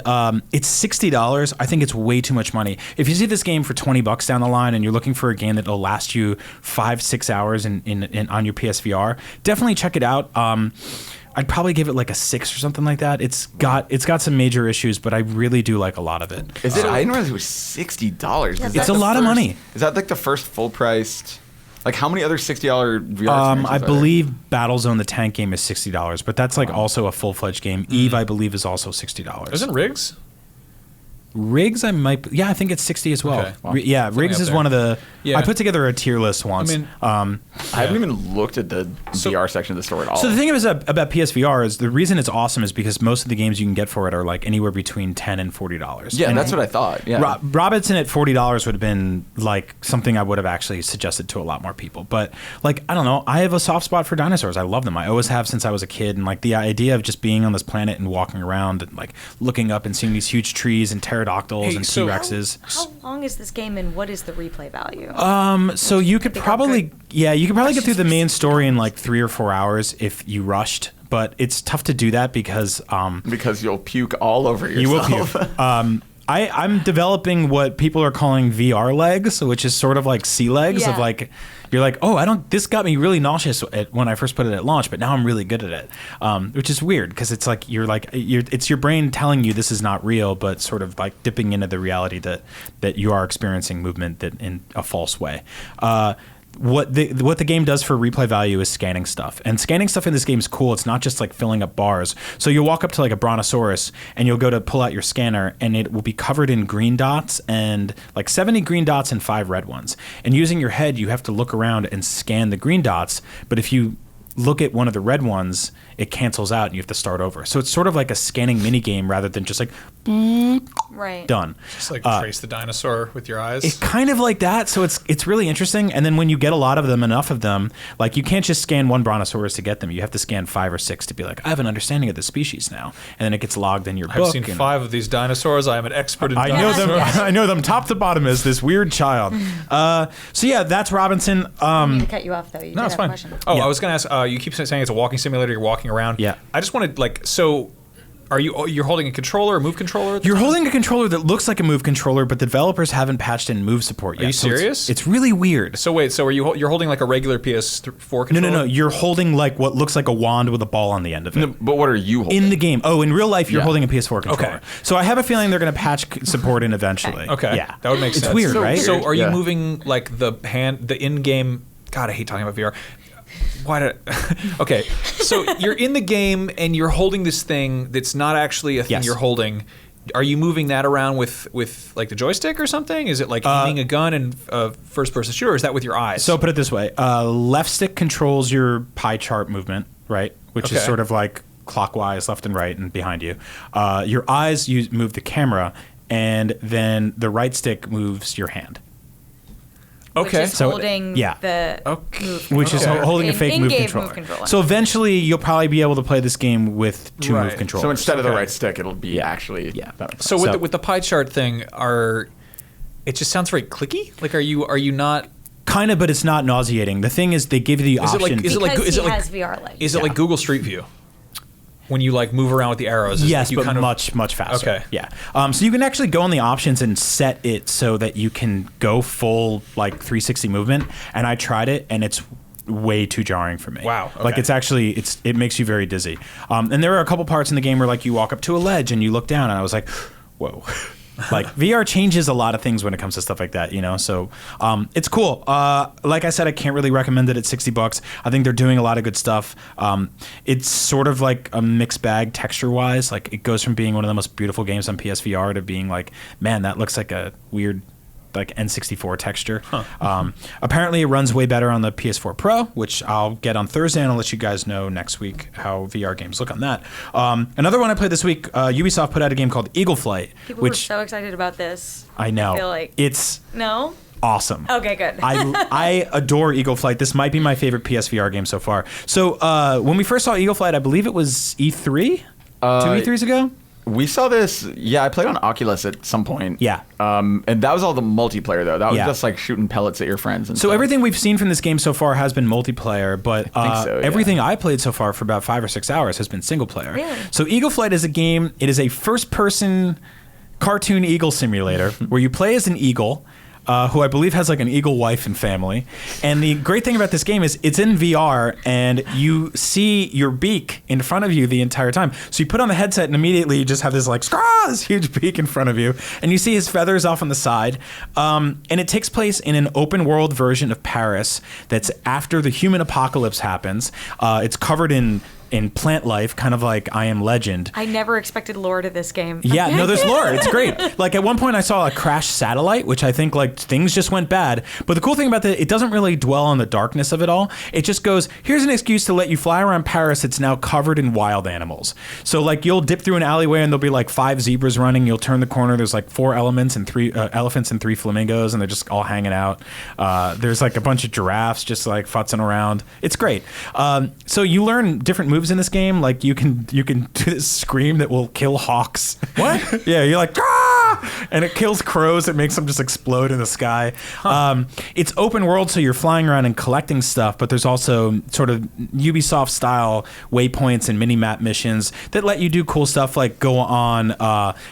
it's $60. I think it's way too much money. If you see this game for $20 down the line and you're looking for a game that will last you 5-6 hours in on your PSVR, definitely check it out. I'd probably give it like a 6 or something like that. It's got some major issues, but I really do like a lot of it. Is it? I didn't realize it was $60. Yeah, it's a lot of money. Is that like the first full priced? Like how many other $60 VR experiences I are believe Battlezone, the tank game, is $60, but that's like also a full-fledged game. Eve, I believe, is also $60. Isn't Riggs? Riggs, I think it's 60 as well. Okay. Well, Riggs is one of the. Yeah. I put together a tier list once. I haven't even looked at the VR section of the store at all. So the thing is about PSVR is the reason it's awesome is because most of the games you can get for it are like anywhere between $10 and $40. Yeah, and that's what I thought. Yeah, Robinson at $40 would have been like something I would have actually suggested to a lot more people. But like I don't know, I have a soft spot for dinosaurs. I love them. I always have since I was a kid. And like the idea of just being on this planet and walking around and like looking up and seeing these huge trees and pterodactyls and T-Rexes. How long is this game, and what is the replay value? So you could probably get through the main story in like 3 or 4 hours if you rushed, but it's tough to do that because you'll puke all over yourself. You will puke. I'm developing what people are calling VR legs, which is sort of like sea legs of like, you're like, oh, this got me really nauseous when I first put it at launch, but now I'm really good at it, which is weird because it's like it's your brain telling you this is not real, but sort of like dipping into the reality that you are experiencing movement that in a false way. What the game does for replay value is scanning stuff. And scanning stuff in this game is cool. It's not just like filling up bars. So you'll walk up to like a brontosaurus and you'll go to pull out your scanner and it will be covered in green dots and like 70 green dots and 5 red ones. And using your head, you have to look around and scan the green dots. But if you look at one of the red ones, it cancels out and you have to start over. So it's sort of like a scanning mini game rather than just like done. Just like trace the dinosaur with your eyes. It's kind of like that. So it's really interesting. And then when you get a lot of them, enough of them, like you can't just scan one brontosaurus to get them. You have to scan 5 or 6 to be like, I have an understanding of the species now. And then it gets logged in your book. I've seen 5 of these dinosaurs. I am an expert in dinosaurs. I know them top to bottom as this weird child. So yeah, that's Robinson. I need to cut you off though. No, it's fine. Oh, I was going to ask, you keep saying it's a walking simulator, you're walking around. Yeah. I just wanted, so you're holding a controller, a move controller? You're holding a controller that looks like a move controller, but the developers haven't patched in move support yet. Are you serious? It's really weird. So wait, so you're holding like a regular PS4 controller? No. You're holding like what looks like a wand with a ball on the end of it. No, but what are you holding? In the game. Oh, in real life, you're holding a PS4 controller. Okay. So I have a feeling they're going to patch support in eventually. Okay. Yeah. That would make sense. It's weird, right? So are you moving like the in-game... God, I hate talking about VR. Okay, so you're in the game and you're holding this thing that's not actually a thing you're holding. Are you moving that around with like the joystick or something? Is it like aiming a gun in first-person shooter, or is that with your eyes? So put it this way. Left stick controls your pie chart movement, right? Which is sort of like clockwise, left and right, and behind you. Your eyes move the camera, and then the right stick moves your hand. Okay. Which is holding the move Which is holding a fake move controller. So eventually you'll probably be able to play this game with 2 move controllers. So instead of the right stick, it'll be actually better. So with the pie chart thing, it just sounds very clicky? Like are you not... Kind of, but it's not nauseating. The thing is they give you the option. Is it like VR legs. Is it like Google Street View? When you like move around with the arrows, yes, but much faster. Okay, yeah. So you can actually go on the options and set it so that you can go full like 360 movement. And I tried it, and it's way too jarring for me. Wow. Okay. Like it makes you very dizzy. And there are a couple parts in the game where like you walk up to a ledge and you look down, and I was like, whoa. Like VR changes a lot of things when it comes to stuff like that, you know. So it's cool. Like I said, I can't really recommend it at $60. I think they're doing a lot of good stuff. It's sort of like a mixed bag texture-wise. Like it goes from being one of the most beautiful games on PSVR to being like, man, that looks like a weird like N64 texture. Apparently it runs way better on the PS4 Pro, which I'll get on Thursday, and I'll let you guys know next week how VR games look on that. Another one I played this week, Ubisoft put out a game called Eagle Flight. People were so excited about this. I know. I feel like it's awesome. Okay, good. I adore Eagle Flight. This might be my favorite PSVR game so far. So when we first saw Eagle Flight, I believe it was E3? 2 E3s ago? We saw this, I played on Oculus at some point. Yeah. And that was all the multiplayer, though. That was just like shooting pellets at your friends and so stuff. Everything we've seen from this game so far has been multiplayer, but everything I played so far for about 5 or 6 hours has been single player. Really? So Eagle Flight is a game, it is a first-person cartoon eagle simulator where you play as an eagle, who I believe has like an eagle wife and family. And the great thing about this game is it's in VR, and you see your beak in front of you the entire time. So you put on the headset, and immediately you just have this like this huge beak in front of you, and you see his feathers off on the side. And it takes place in an open world version of Paris that's after the human apocalypse happens. It's covered in plant life, kind of like I Am Legend. I never expected lore to this game. Yeah, no, there's lore. It's great. Like at one point I saw a crashed satellite, which I think like things just went bad. But the cool thing about it doesn't really dwell on the darkness of it all. It just goes, here's an excuse to let you fly around Paris. It's now covered in wild animals. So like you'll dip through an alleyway and there'll be like 5 zebras running. You'll turn the corner. There's like 4 elephants and 3 flamingos, and they're just all hanging out. There's like a bunch of giraffes just like futzing around. It's great. So you learn different moves in this game. Like you can do this scream that will kill hawks. What? Yeah, you're like, ah! and it kills crows. It makes them just explode in the sky. It's open world, so you're flying around and collecting stuff, but there's also sort of Ubisoft style waypoints and mini map missions that let you do cool stuff like go on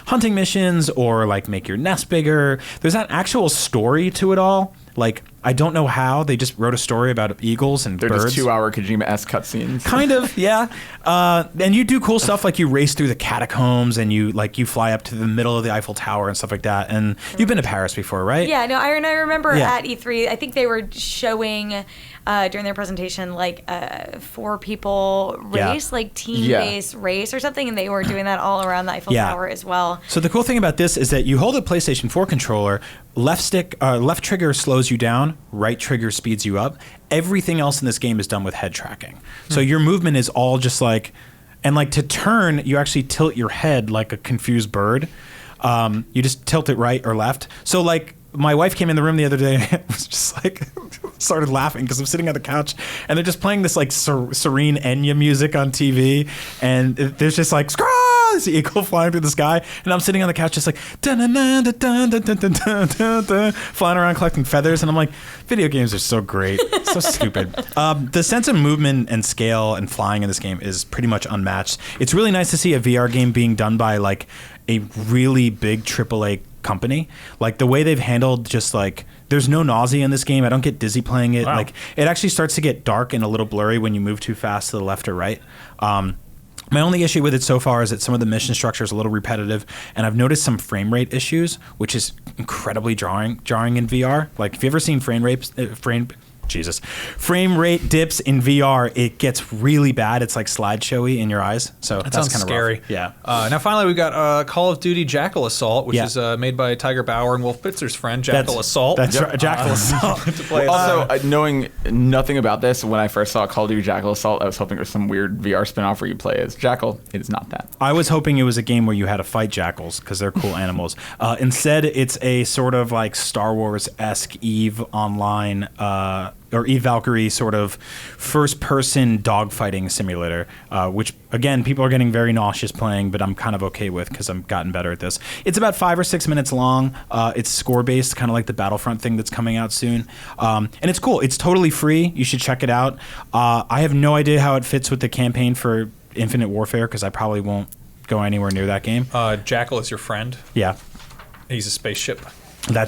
hunting missions or like make your nest bigger. There's an actual story to it all. Like, I don't know how. They just wrote a story about eagles and They're birds. just 2-hour Kojima-esque cutscenes. Kind of, yeah. And you do cool stuff like you race through the catacombs and you fly up to the middle of the Eiffel Tower and stuff like that. And you've been to Paris before, right? Yeah, no, I remember Yeah. at E3, I think they were showing during their presentation like a 4-people race, like team-based race or something, and they were doing that all around the Eiffel Tower as well. So the cool thing about this is that you hold a PlayStation 4 controller, left trigger slows you down, right trigger speeds you up. Everything else in this game is done with head tracking. So your movement is all just like, and like to turn, you actually tilt your head like a confused bird. You just tilt it right or left. So like, my wife came in the room the other day and was just like, started laughing because I'm sitting on the couch and they're just playing this like serene Enya music on TV. And there's just like, this eagle flying through the sky. And I'm sitting on the couch just like, flying around collecting feathers. And I'm like, video games are so great. So stupid. The sense of movement and scale and flying in this game is pretty much unmatched. It's really nice to see a VR game being done by like a really big AAA company. Like the way they've handled just like, there's no nausea in this game. I don't get dizzy playing it. Wow. Like it actually starts to get dark and a little blurry when you move too fast to the left or right. My only issue with it so far is that some of the mission structure is a little repetitive, and I've noticed some frame rate issues, which is incredibly jarring in VR. Like, if you've ever seen frame rate dips in VR, it gets really bad. It's like slideshowy in your eyes. So That that's sounds kind of scary. rough. Yeah. Now, finally, we've got Call of Duty Jackal Assault, which Yeah. is made by Tiger Bauer and Wolf Bitzer's friend, Jackal Assault. That's right. Jackal Assault. to play Also, knowing nothing about this, when I first saw Call of Duty Jackal Assault, I was hoping it was some weird VR spin-off where you play as Jackal. It is not that. I was hoping it was a game where you had to fight jackals because they're cool animals. Instead, it's a sort of like Star Wars-esque EVE Online or Eve Valkyrie sort of first-person dogfighting simulator, which, again, people are getting very nauseous playing, but I'm kind of okay with because I've gotten better at this. It's about 5 or 6 minutes long. It's score-based, kind of like the Battlefront thing that's coming out soon. And it's cool. It's totally free. You should check it out. I have no idea how it fits with the campaign for Infinite Warfare because I probably won't go anywhere near that game. Jackal is your friend. Yeah. He's a spaceship.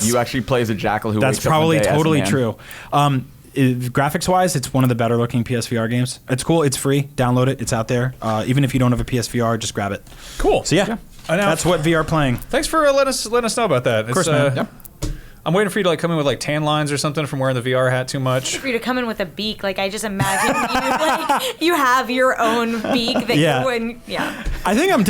You actually play as a Jackal who That's wakes up probably one day as a totally man. true. Graphics wise, it's one of the better looking PSVR games. It's cool. It's free. Download it. It's out there. Even if you don't have a PSVR, just grab it. Cool. So yeah. Now, That's what VR playing. Thanks for letting us know about that. Of course, man. Yep. I'm waiting for you to like come in with like tan lines or something from wearing the VR hat too much. For you to come in with a beak, like I just imagine you have your own beak that Yeah. you wouldn't. Yeah. I think I've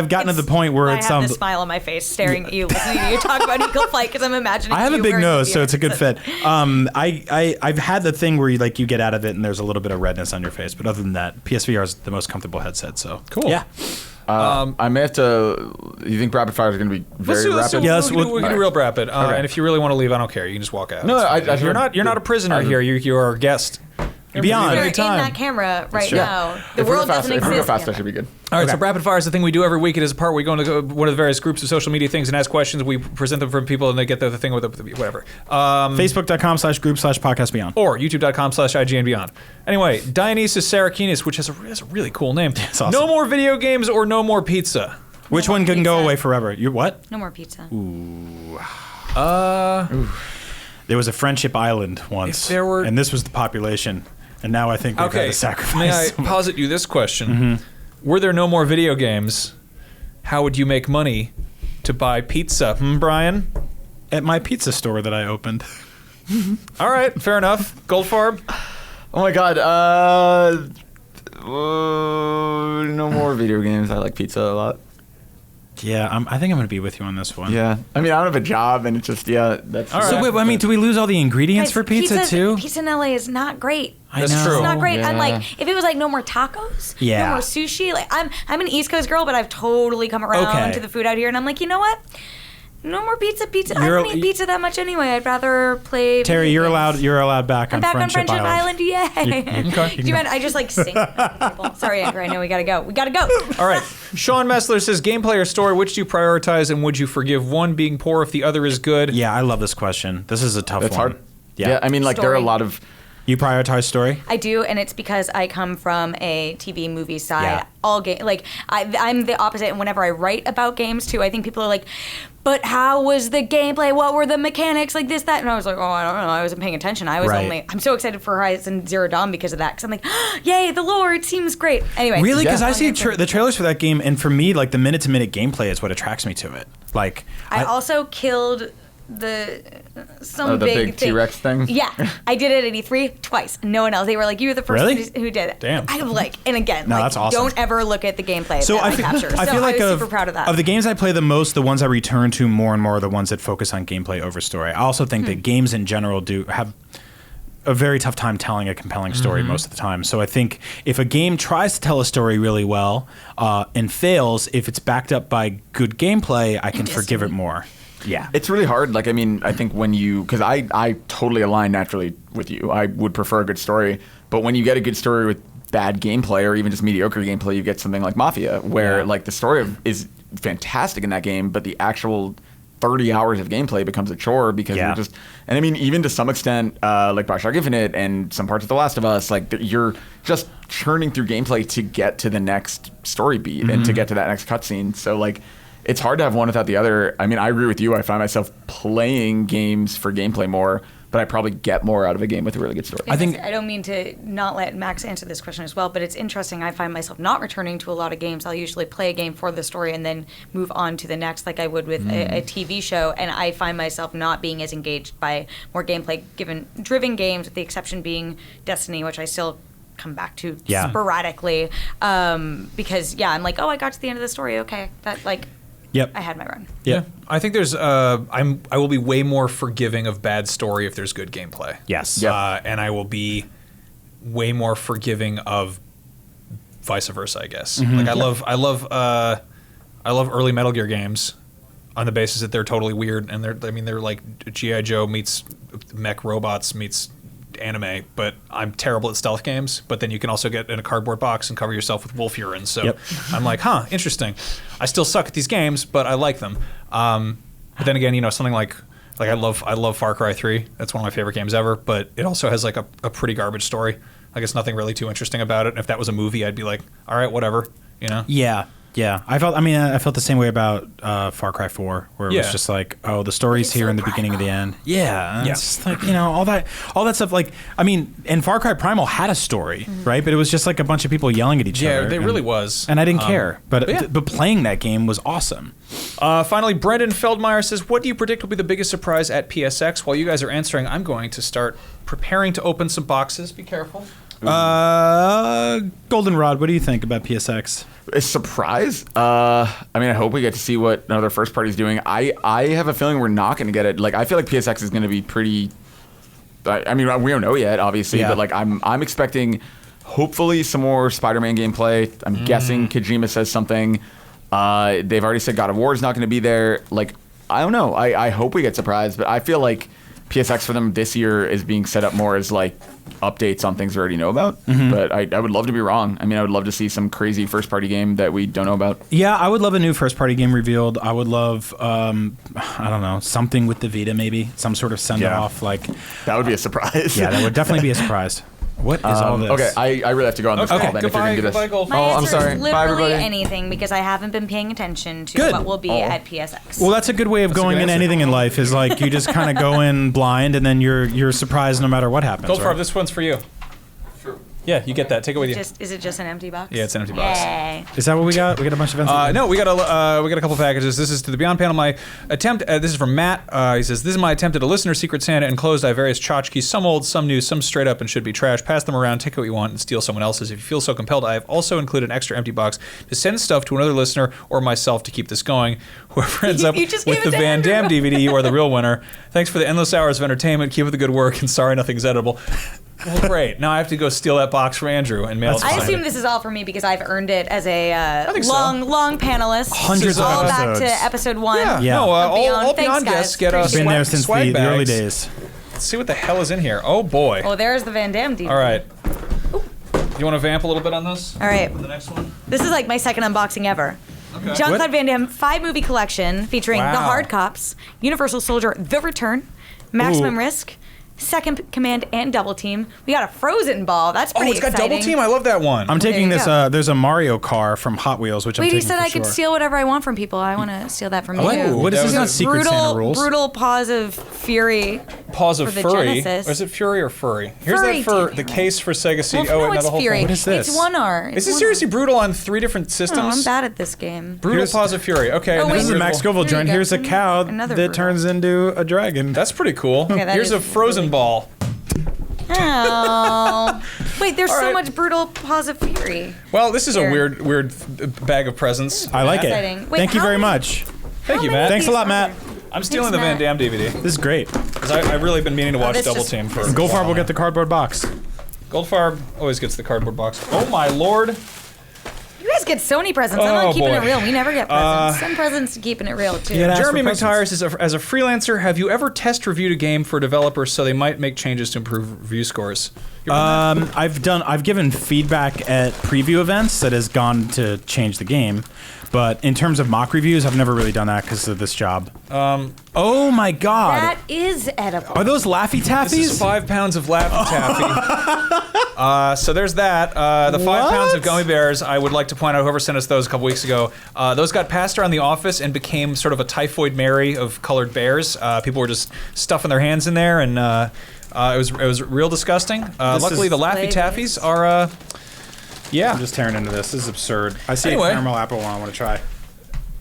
gotten to the point where I it's have this smile on my face, staring at you, listening to you talk about Eagle Flight because I'm imagining. I have a you big wearing nose, the so VR it's a good headset. fit. I've had the thing where you get out of it and there's a little bit of redness on your face, but other than that, PSVR is the most comfortable headset. So Cool. Yeah. I may have to. You think rapid fire is going to be very rapid? Yeah, we can do real rapid. Okay. And if you really want to leave, I don't care. You can just walk out. No, It's fine. You're not a prisoner here. You are a guest. Beyond. You're Every in time. that camera right true. now. The If we go world fast, doesn't if we go exist. fast, that yet. should be good. All right, Okay. so rapid fire is the thing we do every week. It is a part where we go into one of the various groups of social media things and ask questions. We present them from people and they get the thing with whatever. Facebook.com/group/podcastbeyond. Or youtube.com/IGN Beyond. Anyway, Dionysus Sarakinis, which has a really cool name. It's awesome. No more video games or no more pizza. Which one can go away forever? You what? No more pizza. There was a friendship island once, If there were- and this was the population. And now I think we've had Okay, to sacrifice. may I someone. posit you this question? Were there no more video games, how would you make money to buy pizza? Brian? At my pizza store that I opened. All right, fair enough. Goldfarb? Oh my god. No more video games. I like pizza a lot. Yeah, I think I'm going to be with you on this one. Yeah. I mean, I don't have a job, and it's just that's. All So right. wait, I mean, do we lose all the ingredients Guys, for pizza too? Pizza in LA is not great. I That's know. true. It's not great. I'm Yeah. like, if it was like no more tacos, Yeah. no more sushi. Like I'm an East Coast girl, but I've totally come around Okay. to the food out here, and I'm like, you know what? No more pizza. I don't eat pizza that much anyway. I'd rather play. Terry, you're allowed back on Friendship Island. Yay! Okay. Do you mind? I just like sing. Sorry, Andrew. I know we gotta go. All right. Sean Messler says, gameplay or story, which do you prioritize and would you forgive one being poor if the other is good? Yeah, I love this question. This is a tough one. It's hard. Yeah. I mean, like, there are a lot of... You prioritize story? I do, and it's because I come from a TV movie side. Yeah. All game, like I'm the opposite. And whenever I write about games too, I think people are like, "But how was the gameplay? What were the mechanics? Like this, that?" And I was like, "Oh, I don't know. I wasn't paying attention. I was I'm so excited for Horizon Zero Dawn because of that. Because I'm like, yay, the lore! It seems great. Anyway, Really? Because I see the trailers for that game, and for me, like the minute-to-minute gameplay is what attracts me to it. Like I also killed the big thing. T-Rex thing? Yeah, I did it at E3 twice. No one else. They were like, "You were the first Really? one who did it." Damn. I was like, and again, No, like, that's awesome. don't ever look at the gameplay So that I I feel, capture. I feel like I was super proud of that. Of the games I play the most, the ones I return to more and more are the ones that focus on gameplay over story. I also think that games in general do have a very tough time telling a compelling story most of the time. So I think if a game tries to tell a story really well and fails, if it's backed up by good gameplay, I can forgive it more. Yeah. It's really hard. Like, I mean, I think when you... Because I totally align naturally with you. I would prefer a good story. But when you get a good story with bad gameplay or even just mediocre gameplay, you get something like Mafia, where, like, the story is fantastic in that game, but the actual 30 hours of gameplay becomes a chore because you're just... And, I mean, even to some extent, like Bioshock Infinite and some parts of The Last of Us, like, you're just churning through gameplay to get to the next story beat and to get to that next cutscene. So, like... It's hard to have one without the other. I mean, I agree with you. I find myself playing games for gameplay more, but I probably get more out of a game with a really good story. I don't mean to not let Max answer this question as well, but it's interesting. I find myself not returning to a lot of games. I'll usually play a game for the story and then move on to the next, like I would with a TV show. And I find myself not being as engaged by more gameplay-driven games, with the exception being Destiny, which I still come back to sporadically. Because, I'm like, oh, I got to the end of the story. Okay, that, like... Yep. I had my run. Yeah. I think there's I will be way more forgiving of bad story if there's good gameplay. Yes. And I will be way more forgiving of vice versa, I guess. Like I love early Metal Gear games on the basis that they're totally weird and they're like G.I. Joe meets mech robots meets anime, but I'm terrible at stealth games. But then you can also get in a cardboard box and cover yourself with wolf urine. So I'm like, interesting. I still suck at these games, but I like them. But then again, something like I love Far Cry 3. That's one of my favorite games ever. But it also has like a pretty garbage story. Like it's nothing really too interesting about it. And if that was a movie, I'd be like, all right, whatever. Yeah. I felt the same way about Far Cry 4, where it was just like, oh, the story's here in the beginning of the end. Yeah. It's just like, all that stuff. Like, I mean, and Far Cry Primal had a story, right? But it was just like a bunch of people yelling at each other. Yeah, it really was. And I didn't care. But playing that game was awesome. Finally, Brendan Feldmeyer says, what do you predict will be the biggest surprise at PSX? While you guys are answering, I'm going to start preparing to open some boxes. Be careful. Goldenrod, what do you think about PSX? A surprise? I mean, I hope we get to see what another first party's doing. I have a feeling we're not going to get it. Like, I feel like PSX is going to be pretty... I mean, we don't know yet, obviously, but like I'm expecting hopefully some more Spider-Man gameplay. I'm guessing Kojima says something. They've already said God of War is not going to be there. Like, I don't know. I hope we get surprised, but I feel like PSX for them this year is being set up more as like updates on things we already know about. But I would love to be wrong. I mean, I would love to see some crazy first party game that we don't know about. Yeah, I would love a new first party game revealed. I would love, I don't know, something with the Vita maybe, some sort of send off. Like that would be a surprise. Yeah, that would definitely be a surprise. What is all this? Okay, I really have to go on this call then if you're going to do this. My I'm answer sorry. is Bye, literally everybody. anything because I haven't been paying attention to what will be at PSX. Well, that's a good way of going in anything in life. Is like you just kind of go in blind and then you're surprised no matter what happens. Goldfarb, this one's for you. Sure. Yeah, you get that. Take it with you. Is it just an empty box? Yeah, it's an empty box. Yay. Is that what we got? We got a bunch of events. No, we got a couple packages. This is to the Beyond panel. My attempt. This is from Matt. He says, "This is my attempt at a listener secret Santa. Enclosed, I have various tchotchkes, some old, some new, some straight up and should be trash. Pass them around, take what you want, and steal someone else's. If you feel so compelled, I have also included an extra empty box to send stuff to another listener or myself to keep this going. Whoever ends up with the Van Damme DVD, you are the real winner. Thanks for the endless hours of entertainment. Keep up the good work. And sorry, nothing's edible." Well, great. Now I have to go steal that box from Andrew and mail it to I him. assume this is all for me because I've earned it as a think so. long panelist. Hundreds of all episodes. back to episode 1. Yeah. Yeah. No, Of Beyond. all Thanks, Beyond guys. guests get Appreciate Been there swag since the early bags. days. Let's see what the hell is in here. Oh boy. Oh, there's the Van Damme DVD. All right. You want to vamp a little bit on this? All right. For the next one? This is like my second unboxing ever. Okay. Jean-Claude Van Damme 5-movie collection featuring Wow. The Hard Cops, Universal Soldier: The Return, Maximum Ooh. Risk, Second Command, and Double Team. We got a Frozen ball. That's pretty Oh, it's got exciting. double team. I love that one. I'm taking you this. go. There's a Mario car from Hot Wheels, which I'm Wait, taking he said for I could sure. steal whatever I want from people. I want to steal that from What? you. What is That this? was Not a Secret Santa rules. Brutal pause of fury. Paws of for the furry. Genesis. Or is it fury or furry? Here's Furry, that for damn the it. case for Sega CD. Well, oh, no, wait, it's the whole fury. thing. What is this? It's 1R. Is this seriously brutal on 3 different systems? No, I'm bad at this game. Brutal Here's- Paws of Fury. Okay. Oh, and wait. This is a brutal- Max Scoville There you joint. go. Here's a cow Another that brutal. turns into a dragon. That's pretty cool. Okay, that Here's is a frozen really- ball. Oh. Wait, there's All so right. much brutal pause of fury. Well, this is a Here. weird bag of presents. I like it. Exciting. Wait, Thank you how very many- much. Thank How you, many Matt. of Thanks a these lot, are Matt. there? I'm stealing Thanks, the Van Matt. Damme DVD This is great. because I've really been meaning to watch this Double just Team for. plays- Goldfarb will get the cardboard box. Goldfarb always gets the cardboard box. Oh my lord! You guys get so many presents. I'm Oh, not keeping boy. it real. We never get presents. Some presents keeping it real too. Yeah, Jeremy for McTires is as a freelancer. Have you ever test reviewed a game for developers so they might make changes to improve review scores? You ever done that? I've given feedback at preview events that has gone to change the game, but in terms of mock reviews, I've never really done that because of this job. Oh my god, That is edible. are those Laffy This is Taffies? 5 pounds of Laffy Taffy. So there's that. The 5 pounds of What? gummy bears. I would like to point out whoever sent us those a couple weeks ago. Those got passed around the office and became sort of a typhoid Mary of colored bears. People were just stuffing their hands in there, and it was real disgusting. Luckily, is- the Laffy Taffies are. Yeah. I'm just tearing into this. This is absurd. I see Anyway. a caramel apple one I want to try.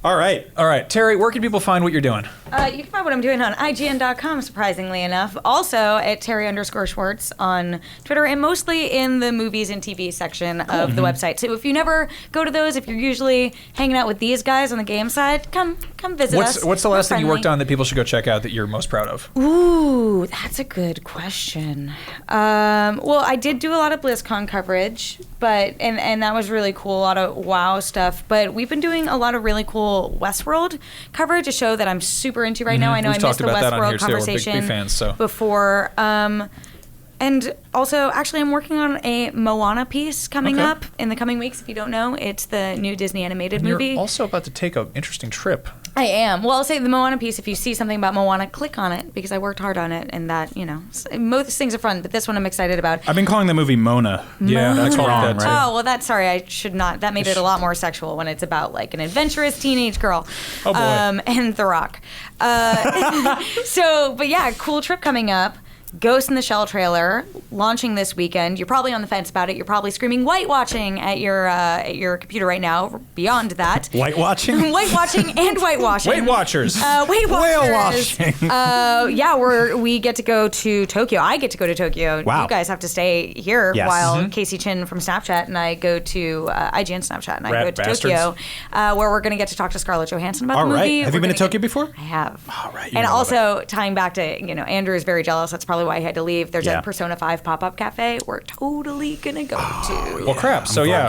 All right. All right, Terry. Where can people find what you're doing? You can find what I'm doing on IGN.com, surprisingly enough. Also at Terry_Schwartz on Twitter, and mostly in the movies and TV section of the website. So if you never go to those, if you're usually hanging out with these guys on the game side, come visit us. What's the last We're thing you worked friendly. on that people should go check out that you're most proud of? Ooh, that's a good question. Well, I did do a lot of BlizzCon coverage, but and that was really cool, a lot of WoW stuff. But we've been doing a lot of really cool Westworld coverage, a show that I'm super into right now. I know We've I missed talked the about that on Westworld here, too. We're big conversation fans, so. before. And also, actually, I'm working on a Moana piece coming Okay. up in the coming weeks. If you don't know, it's the new Disney animated movie. You're also about to take an interesting trip. I am. Well, I'll say the Moana piece. If you see something about Moana, click on it because I worked hard on it, and that most things are fun. But this one I'm excited about. I've been calling the movie Mona. Yeah, that's Mona. wrong, Right. Oh well, that's sorry. I should not. That made it a lot more sexual when it's about like an adventurous teenage girl. Oh, boy. And The Rock. But yeah, cool trip coming up. Ghost in the Shell trailer launching this weekend. You're probably on the fence about it. You're probably screaming whitewashing at your computer right now. Beyond that, White watching? whitewatching and whitewashing. Weight Watchers. Weight Whale Watchers. watching. Yeah, we get to go to Tokyo. I get to go to Tokyo. Wow. You guys have to stay here Yes. while Casey Chin from Snapchat and I go to IGN Snapchat and I Rat go to bastards. Tokyo, where we're going to get to talk to Scarlett Johansson about All the right. movie. Have you We're been to gonna Tokyo before? I have. All right, you're And gonna love also tying back to Andrew is very jealous. That's probably why he had to leave. There's Yeah. a Persona 5 pop-up cafe we're totally gonna go to. Well, crap. So glad. yeah,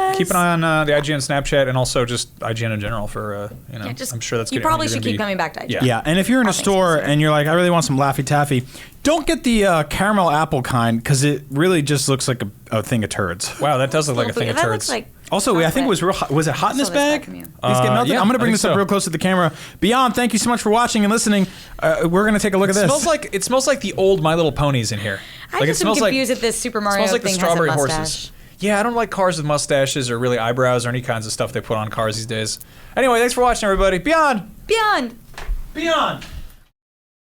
Yes. keep an eye on the IGN Snapchat and also just IGN in general for Yeah, just, I'm sure that's you gonna, probably you're should gonna keep be- coming back to IGN. Yeah. Yeah, and if you're in a All things store considered. and you're like, I really want some Laffy Taffy, don't get the caramel apple kind because it really just looks like a thing of turds. Wow, that does look like a thing of that turds. looks like Also, I think it was real. Was it hot in this Saw this back bag? from you. These get melted? yeah, I'm going to I bring think this up so. real close to the camera. Beyond, thank you so much for watching and listening. We're going to take a look at this. It smells like the old My Little Ponies in here. I Like, just am confused that this Super Mario smells like the thing strawberry has a horses. mustache. Yeah, I don't like cars with mustaches or really eyebrows or any kinds of stuff they put on cars these days. Anyway, thanks for watching, everybody. Beyond! Beyond. Beyond.